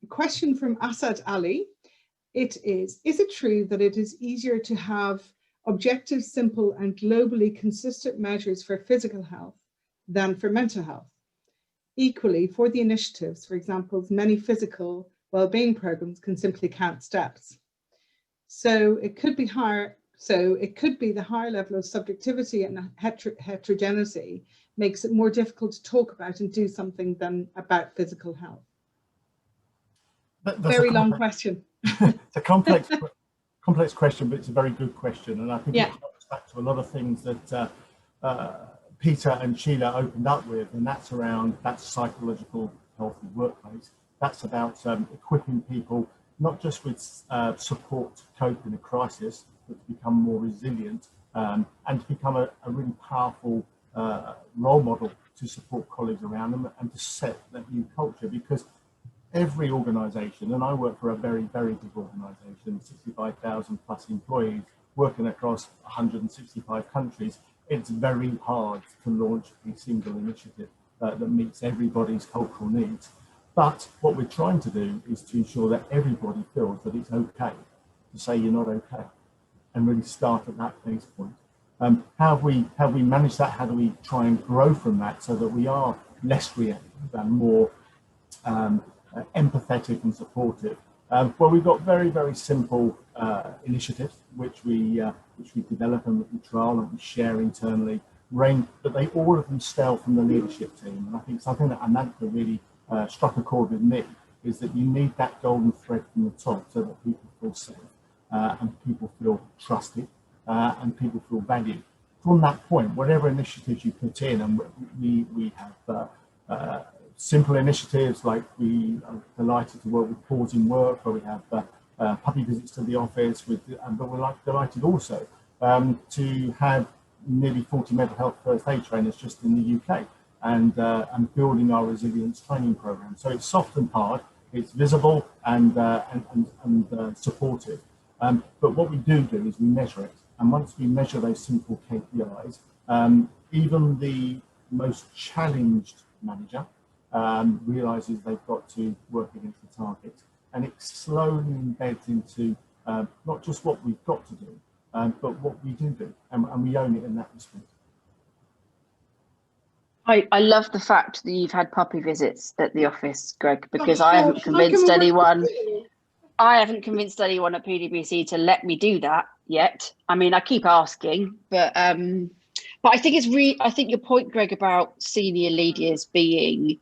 Question from Asad Ali. It is it true that it is easier to have objective, simple and globally consistent measures for physical health than for mental health? Equally, for the initiatives, for example, many physical wellbeing programs can simply count steps. So it could be higher. So it could be the higher level of subjectivity and heterogeneity makes it more difficult to talk about and do something than about physical health. Very long question. It's a complex question, but it's a very good question. And I think it comes back to a lot of things that Peter and Sheila opened up with, and that's around that psychological healthy workplace. That's about equipping people, not just with support to cope in a crisis, but to become more resilient and to become a really powerful role model to support colleagues around them and to set that new culture. Because every organisation, and I work for a very, very big organisation, 65,000 plus employees working across 165 countries, it's very hard to launch a single initiative that meets everybody's cultural needs. But what we're trying to do is to ensure that everybody feels that it's okay to say you're not okay and really start at that base point. How have we managed that? How do we try and grow from that so that we are less reactive and more empathetic and supportive? Well, we've got very, very simple initiatives which we develop and we trial and we share internally, but they all of them stem from the leadership team. And I think something that Amantha really struck a chord with me is that you need that golden thread from the top so that people feel safe and people feel trusted and people feel valued. From that point, whatever initiatives you put in, and we have simple initiatives like we are delighted to work with Pause in Work, where we have puppy visits to the office, but we're delighted also to have nearly 40 mental health first aid trainers just in the UK and building our resilience training program. So it's soft and hard, it's visible and supportive. But what we do is we measure it. And once we measure those simple KPIs, even the most challenged manager realizes they've got to work against the target, and it slowly embeds into not just what we've got to do, but what we do, and we own it in that respect. I love the fact that you've had puppy visits at the office, Greg, because I haven't convinced anyone. I haven't convinced anyone at PwC to let me do that yet. I mean, I keep asking, but I think I think your point, Greg, about senior leaders being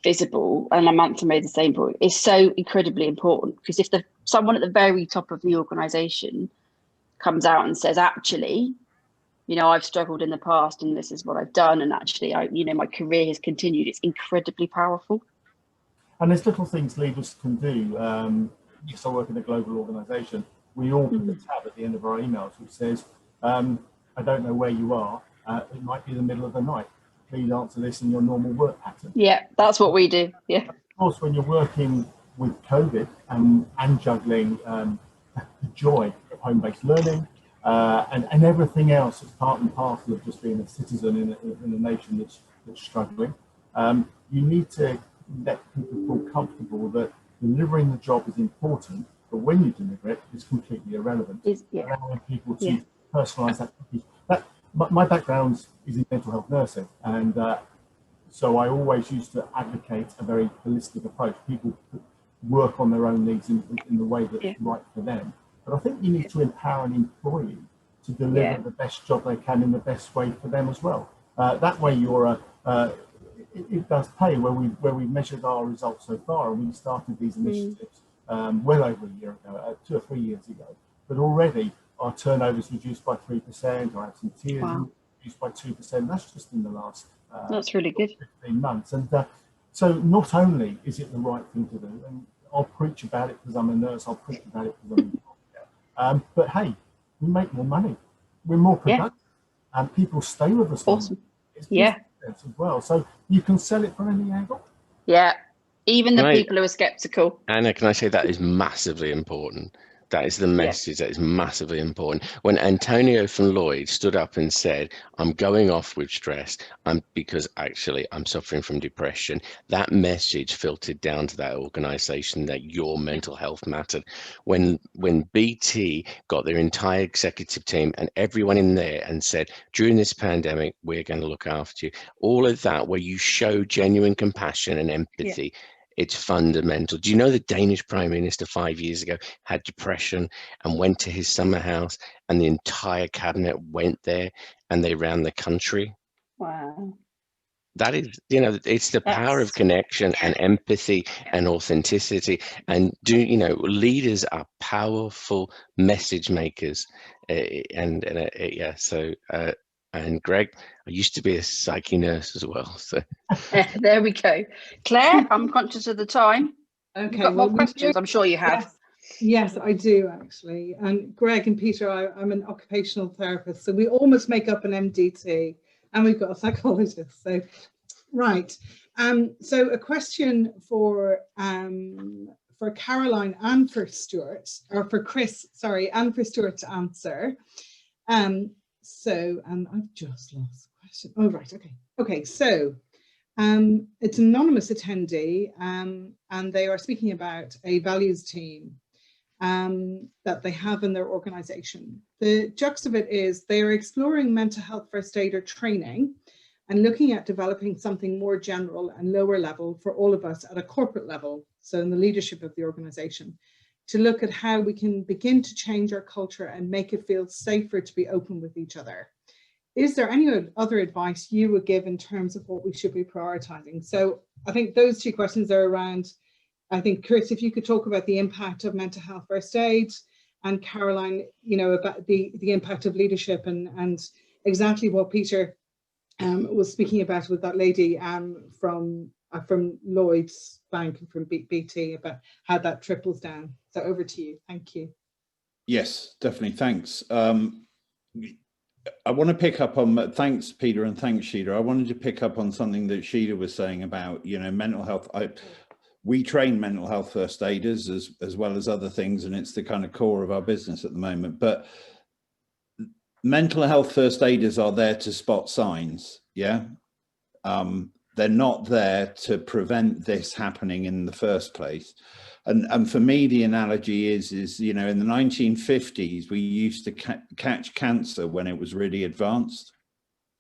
visible, and Amantha made the same point, is so incredibly important, because if someone at the very top of the organisation comes out and says, actually, you know, I've struggled in the past and this is what I've done, and actually, my career has continued, it's incredibly powerful. And there's little things leaders can do. Yes, I work in a global organisation. We all put a tab at the end of our emails which says, I don't know where you are. It might be the middle of the night. Please answer this in your normal work pattern. Yeah, that's what we do. Yeah. Of course, when you're working with COVID and juggling the joy of home-based learning and everything else that's part and parcel of just being a citizen in a nation that's struggling, you need to let people feel comfortable that delivering the job is important, but when you deliver it, it's completely irrelevant. Allowing people to personalise that. My background is in mental health nursing, and so I always used to advocate a very holistic approach. People work on their own needs in the way that's right for them. But I think you need to empower an employee to deliver the best job they can in the best way for them as well. That way, it does pay. Where we measured our results so far, and we started these initiatives well over a year ago, 2 or 3 years ago. But already our turnover is reduced by 3%, our absenteeism reduced by 2%. That's just in the last that's really good 15 months. And so not only is it the right thing to do, and I'll preach about it because I'm a nurse, I'll preach about it because I'm a but hey, we make more money, we're more productive, and people stay with us. Awesome. As well, so you can sell it from any angle. Even the people who are skeptical. Anna, can I say that is massively important? That is the message that is massively important. When Antonio from Lloyd stood up and said, I'm going off with stress because actually I'm suffering from depression, that message filtered down to that organization that your mental health mattered. When BT got their entire executive team and everyone in there and said, during this pandemic, we're going to look after you, all of that where you show genuine compassion and empathy, it's fundamental. Do you know the Danish Prime Minister 5 years ago had depression and went to his summer house, and the entire cabinet went there and they ran the country? Wow. That is, it's the power of connection and empathy and authenticity. And leaders are powerful message makers. And Greg, I used to be a psyche nurse as well. So there we go. Claire, I'm conscious of the time. Okay, you've got more questions, I'm sure you have. Yes, I do actually. And Greg and Peter, I'm an occupational therapist, so we almost make up an MDT, and we've got a psychologist. So, right. So a question for Caroline and for Stuart, or for Chris, sorry, and for Stuart to answer. So I've just lost the question. Oh, right. Okay. So it's an anonymous attendee, and they are speaking about a values team that they have in their organization. The gist of it is they are exploring mental health first aider training and looking at developing something more general and lower level for all of us at a corporate level, so in the leadership of the organization, to look at how we can begin to change our culture and make it feel safer to be open with each other. Is there any other advice you would give in terms of what we should be prioritizing? So I think those two questions are around, I think, Chris, if you could talk about the impact of mental health first aid, and Caroline, about the impact of leadership and exactly what Peter was speaking about with that lady from Lloyd's Bank and from BT, about how that triples down. So over to you. Thank you. Yes, definitely. Thanks. I want to pick up on, thanks Peter and thanks Sheila. I wanted to pick up on something that Sheila was saying about, mental health. We train mental health first aiders as well as other things, and it's the kind of core of our business at the moment. But mental health first aiders are there to spot signs. They're not there to prevent this happening in the first place. And for me, the analogy is in the 1950s, we used to catch cancer when it was really advanced.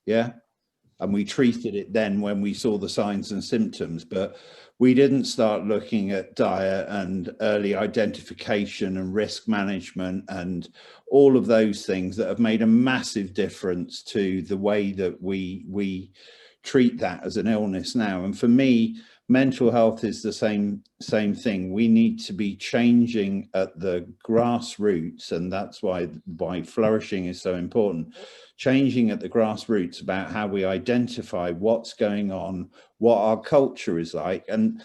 And we treated it then when we saw the signs and symptoms, but we didn't start looking at diet and early identification and risk management and all of those things that have made a massive difference to the way that we treat that as an illness now. And for me, mental health is the same thing. We need to be changing at the grassroots, and that's why flourishing is so important. Changing at the grassroots about how we identify what's going on, what our culture is like. And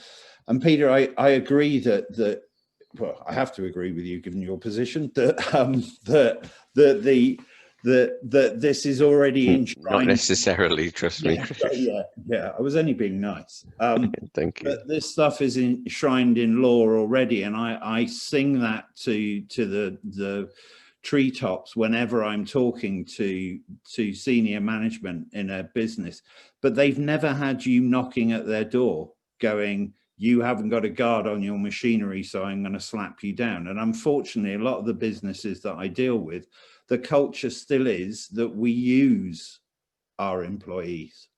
Peter, I agree that well, I have to agree with you given your position that that this is already enshrined. Not necessarily, trust me. Yeah, I was only being nice. Thank you. But this stuff is enshrined in law already, and I sing that to the treetops whenever I'm talking to senior management in a business. But they've never had you knocking at their door going, you haven't got a guard on your machinery, so I'm going to slap you down. And unfortunately, a lot of the businesses that I deal with, the culture still is that we use our employees,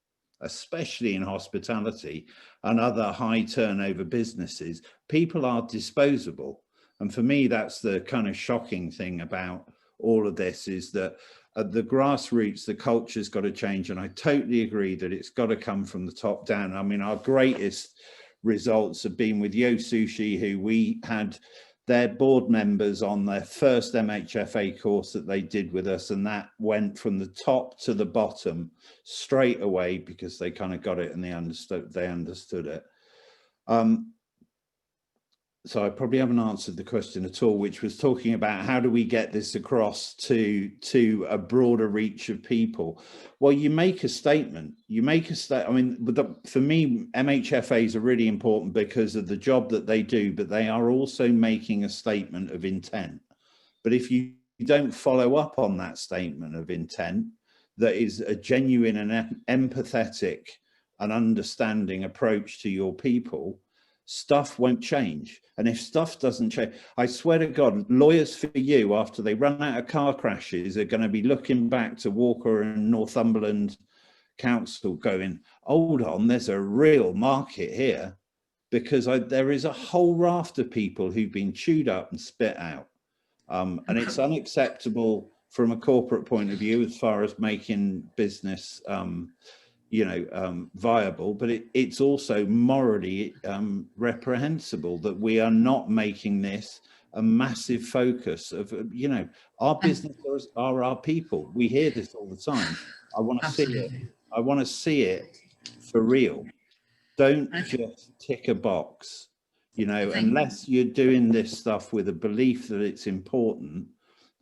especially in hospitality and other high turnover businesses. People are disposable. And for me, that's the kind of shocking thing about all of this, is that at the grassroots, the culture's got to change. And I totally agree that it's got to come from the top down. I mean, our greatest results have been with Yo Sushi, who we had their board members on their first MHFA course that they did with us, and that went from the top to the bottom straight away because they kind of got it and they understood it. So I probably haven't answered the question at all, which was talking about how do we get this across to a broader reach of people. Well, you make a statement. You make a statement. I mean, for me, MHFAs are really important because of the job that they do, but they are also making a statement of intent. But if you don't follow up on that statement of intent, that is a genuine and empathetic and understanding approach to your people, stuff won't change. And if stuff doesn't change, I swear to God, Lawyers for You, after they run out of car crashes, are going to be looking back to Walker and Northumberland Council going, hold on, there's a real market here, because there is a whole raft of people who've been chewed up and spit out. And it's unacceptable from a corporate point of view as far as making business viable, but it's also morally reprehensible that we are not making this a massive focus of, our business are our people. We hear this all the time. I want to see it. I want to see it for real. Don't just tick a box, unless you're doing this stuff with a belief that it's important,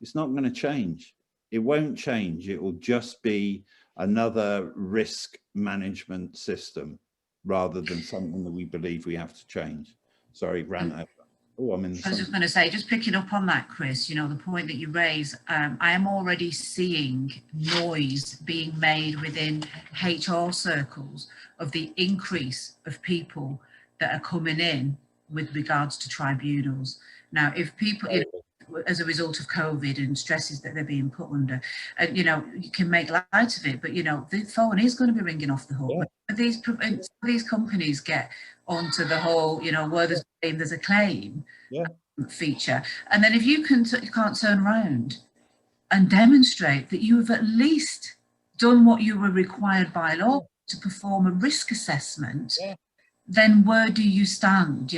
it's not going to change. It won't change. It will just be another risk management system rather than something that we believe we have to change. Sorry, ran over. Oh, I'm in the I was just going to say, just picking up on that, Chris, the point that you raise, I am already seeing noise being made within HR circles of the increase of people that are coming in with regards to tribunals. Now, if people, as a result of COVID and stresses that they're being put under, and you can make light of it, but the phone is going to be ringing off the hook. Yeah. These companies get onto the whole, where there's a claim feature, and then if you can't turn around and demonstrate that you have at least done what you were required by law to perform a risk assessment. Yeah. Then where do you stand,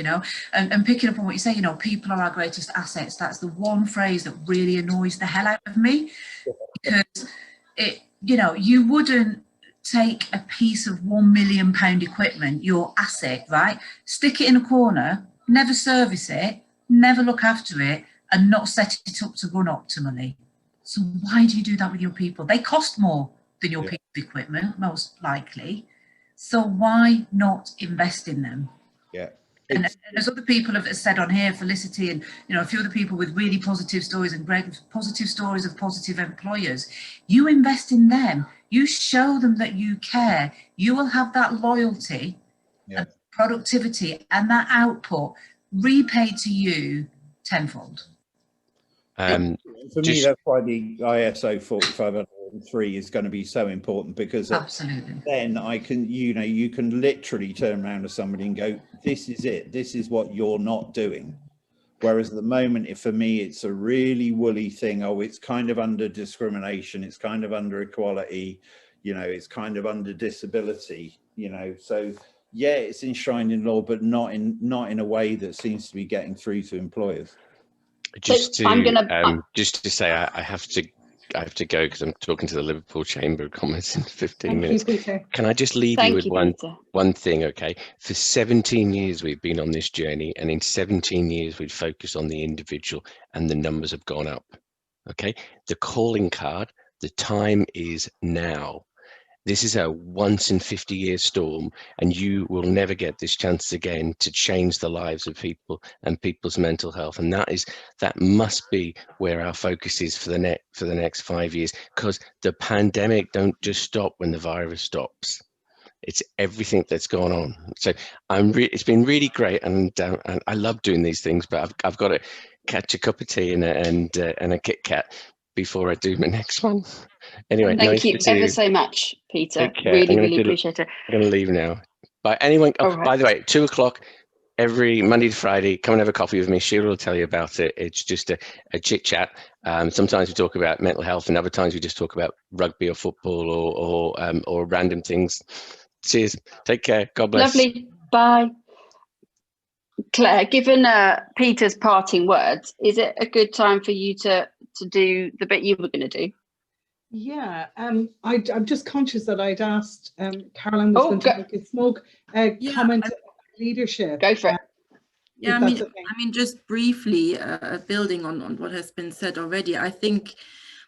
and picking up on what you say, people are our greatest assets. That's the one phrase that really annoys the hell out of me, because you wouldn't take a piece of £1 million equipment, your asset, right, stick it in a corner, never service it, never look after it, and not set it up to run optimally. So why do you do that with your people? They cost more than your piece of equipment, most likely. So why not invest in them? Yeah. And as other people have said on here, Felicity and a few other people with really positive stories and great positive stories of positive employers, you invest in them, you show them that you care, you will have that loyalty and productivity and that output repaid to you tenfold. For me, that's why the ISO45003 is going to be so important, because absolutely, then you can literally turn around to somebody and go, this is it, this is what you're not doing. Whereas at the moment, for me, it's a really woolly thing. Oh, it's kind of under discrimination, it's kind of under equality, it's kind of under disability, so yeah, it's enshrined in law, but not in a way that seems to be getting through to employers. Just So to just to say, I have to go because I'm talking to the Liverpool Chamber of Commerce in 15 minutes. Thank you, Peter. Can I just leave you with Peter. one thing, okay? For 17 years we've been on this journey, and in 17 years we've focused on the individual, and the numbers have gone up. Okay, the calling card, the time is now. This is a once in 50-year storm, and you will never get this chance again to change the lives of people and people's mental health. And that must be where our focus is for the next 5 years, because the pandemic don't just stop when the virus stops. It's everything that's gone on. So it's been really great, and I love doing these things, but I've got to catch a cup of tea and a Kit Kat before I do my next one. Anyway, thank you ever so much, Peter. Really appreciate it. I'm going to leave now. But anyone, by the way, 2 o'clock every Monday to Friday, come and have a coffee with me. Sheila will tell you about it. It's just a chit chat. Sometimes we talk about mental health, and other times we just talk about rugby or football or random things. Cheers. Take care. God bless. Lovely. Bye. Claire, given Peter's parting words, is it a good time for you to do the bit you were going to do? Yeah, I'm just conscious that I'd asked Caroline was going to make a small comment on leadership. Go for it. Yeah, I mean, just briefly, building on what has been said already, I think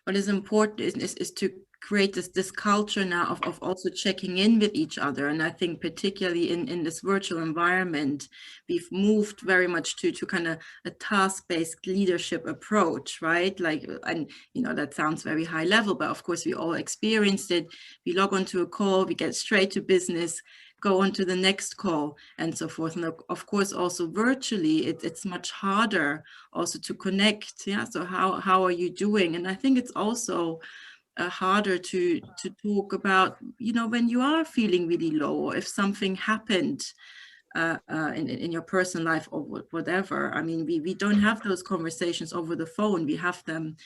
what is important is to create this culture now of also checking in with each other. And I think particularly in this virtual environment, we've moved very much to kind of a task-based leadership approach, right? Like, and that sounds very high level, but of course we all experienced it. We log onto a call, we get straight to business, go on to the next call, and so forth. And of course also virtually it's much harder also to connect. Yeah, so how are you doing? And I think it's also harder to talk about, when you are feeling really low, or if something happened in your personal life or whatever. I mean, we don't have those conversations over the phone. We have them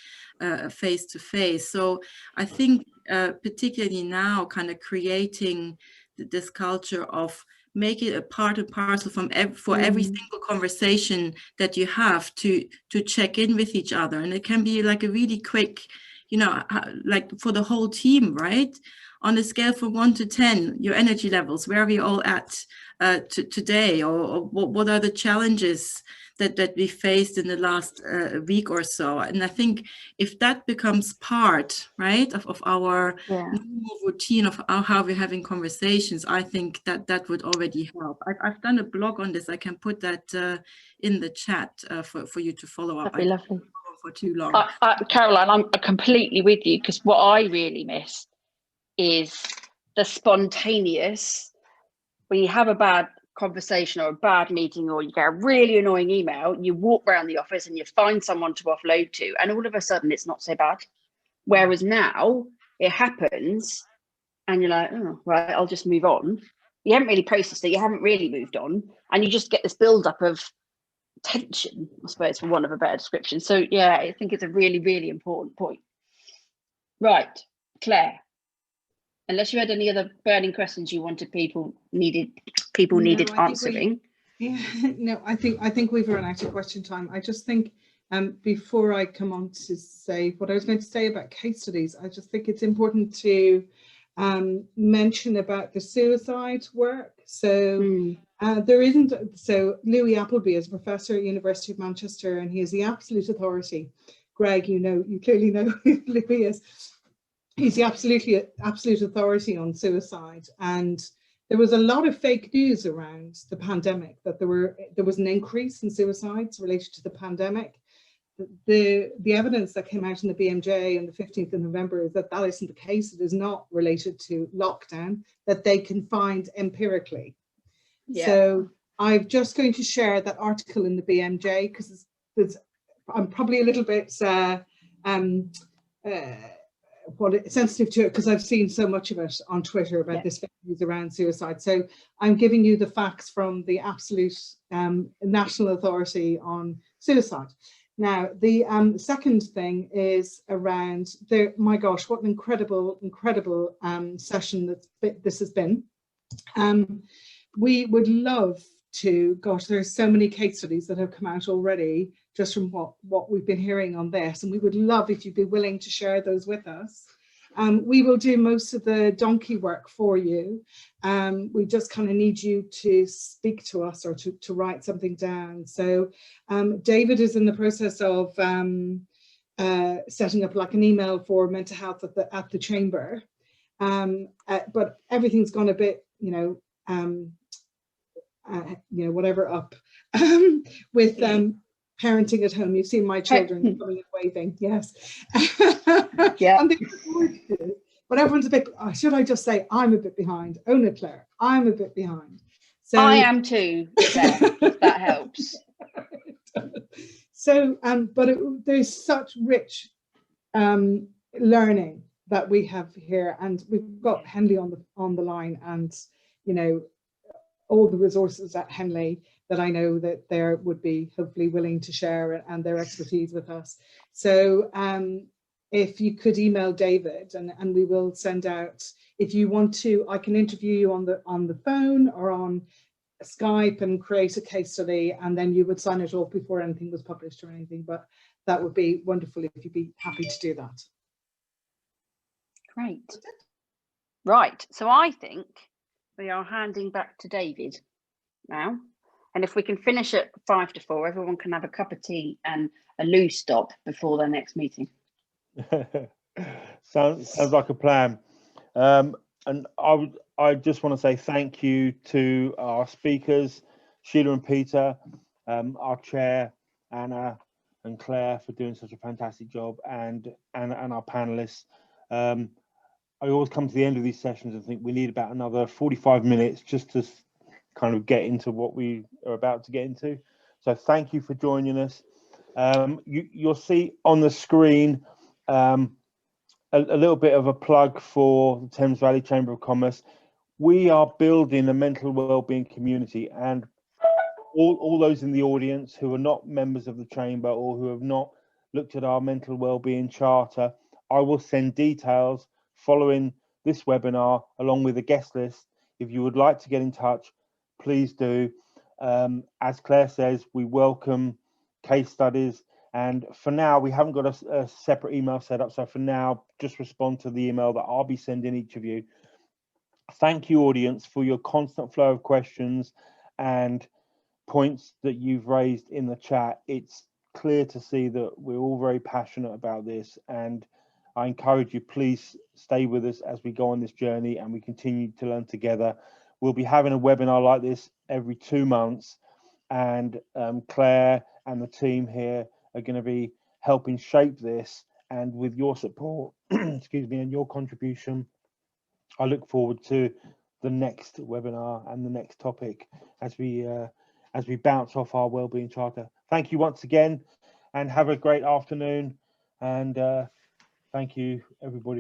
face to face. So I think particularly now, kind of creating this culture of make it a part and parcel for every single conversation that you have to check in with each other. And it can be like a really quick, like for the whole team, right? On a scale from 1 to 10, your energy levels, where are we all at today? Or what are the challenges that we faced in the last week or so? And I think if that becomes part, right, of our normal routine of how we're having conversations, I think that would already help. I've done a blog on this. I can put that in the chat for you to follow up. That'd be lovely. For too long. Caroline, I'm completely with you, because what I really miss is the spontaneous, when you have a bad conversation or a bad meeting, or you get a really annoying email, you walk around the office and you find someone to offload to, and all of a sudden it's not so bad. Whereas now it happens and you're like, oh, right, I'll just move on. You haven't really processed it, you haven't really moved on, and you just get this build-up of tension, I suppose, for want of a better description. So yeah, I think it's a really, really important point. Right, Claire, unless you had any other burning questions you wanted people needed answering. I think we've run out of question time. I just think before I come on to say what I was going to say about case studies, I just think it's important to mention about the suicide work. So there isn't, so Louis Appleby is a professor at University of Manchester, and he is the absolute authority. Greg, you clearly know who Louis is. He's the absolute authority on suicide. And there was a lot of fake news around the pandemic, that there was an increase in suicides related to the pandemic. The evidence that came out in the BMJ on the 15th of November is that isn't the case. It is not related to lockdown, that they can find empirically. Yeah. So I'm just going to share that article in the BMJ, because I'm probably a little bit sensitive to it, because I've seen so much of it on Twitter about this fake news around suicide. So I'm giving you the facts from the absolute national authority on suicide. Now, the second thing is around my gosh, what an incredible session this has been. we would love to, gosh, there's so many case studies that have come out already just from what we've been hearing on this, and we would love if you'd be willing to share those with us. We will do most of the donkey work for you. We just kind of need you to speak to us or to write something down. So David is in the process of setting up like an email for mental health at the chamber, but everything's gone a bit, whatever up with parenting at home. You've seen my children coming and waving, yes. Yeah. But everyone's a bit, should I just say I'm a bit behind? Oh no, Claire, I'm a bit behind. So I am too, Claire, if that helps. So, but there's such rich learning that we have here, and we've got Henley on the line, and all the resources at Henley that I know that they would be hopefully willing to share and their expertise with us. So if you could email David, and we will send out, if you want to, I can interview you on the phone or on Skype and create a case study, and then you would sign it off before anything was published or anything, but that would be wonderful if you'd be happy to do that. Great. Right, so I think we are handing back to David now, and if we can finish at 5 to 4, everyone can have a cup of tea and a loo stop before their next meeting. Sounds like a plan. And I just want to say thank you to our speakers, Sheila and Peter, our chair, Anna and Claire, for doing such a fantastic job, and our panelists. I always come to the end of these sessions and think we need about another 45 minutes just to kind of get into what we are about to get into. So thank you for joining us. You'll see on the screen a little bit of a plug for the Thames Valley Chamber of Commerce. We are building a mental wellbeing community, and all those in the audience who are not members of the chamber or who have not looked at our mental wellbeing charter, I will send details following this webinar along with a guest list. If you would like to get in touch, please do. As Claire says, we welcome case studies, and for now we haven't got a separate email set up, so for now just respond to the email that I'll be sending each of you. Thank you, audience, for your constant flow of questions and points that you've raised in the chat. It's clear to see that we're all very passionate about this, and I encourage you, please stay with us as we go on this journey and we continue to learn together. We'll be having a webinar like this every 2 months, and Claire and the team here are going to be helping shape this, and with your support excuse me, and your contribution, I look forward to the next webinar and the next topic as we bounce off our wellbeing charter. Thank you once again, and have a great afternoon, and thank you everybody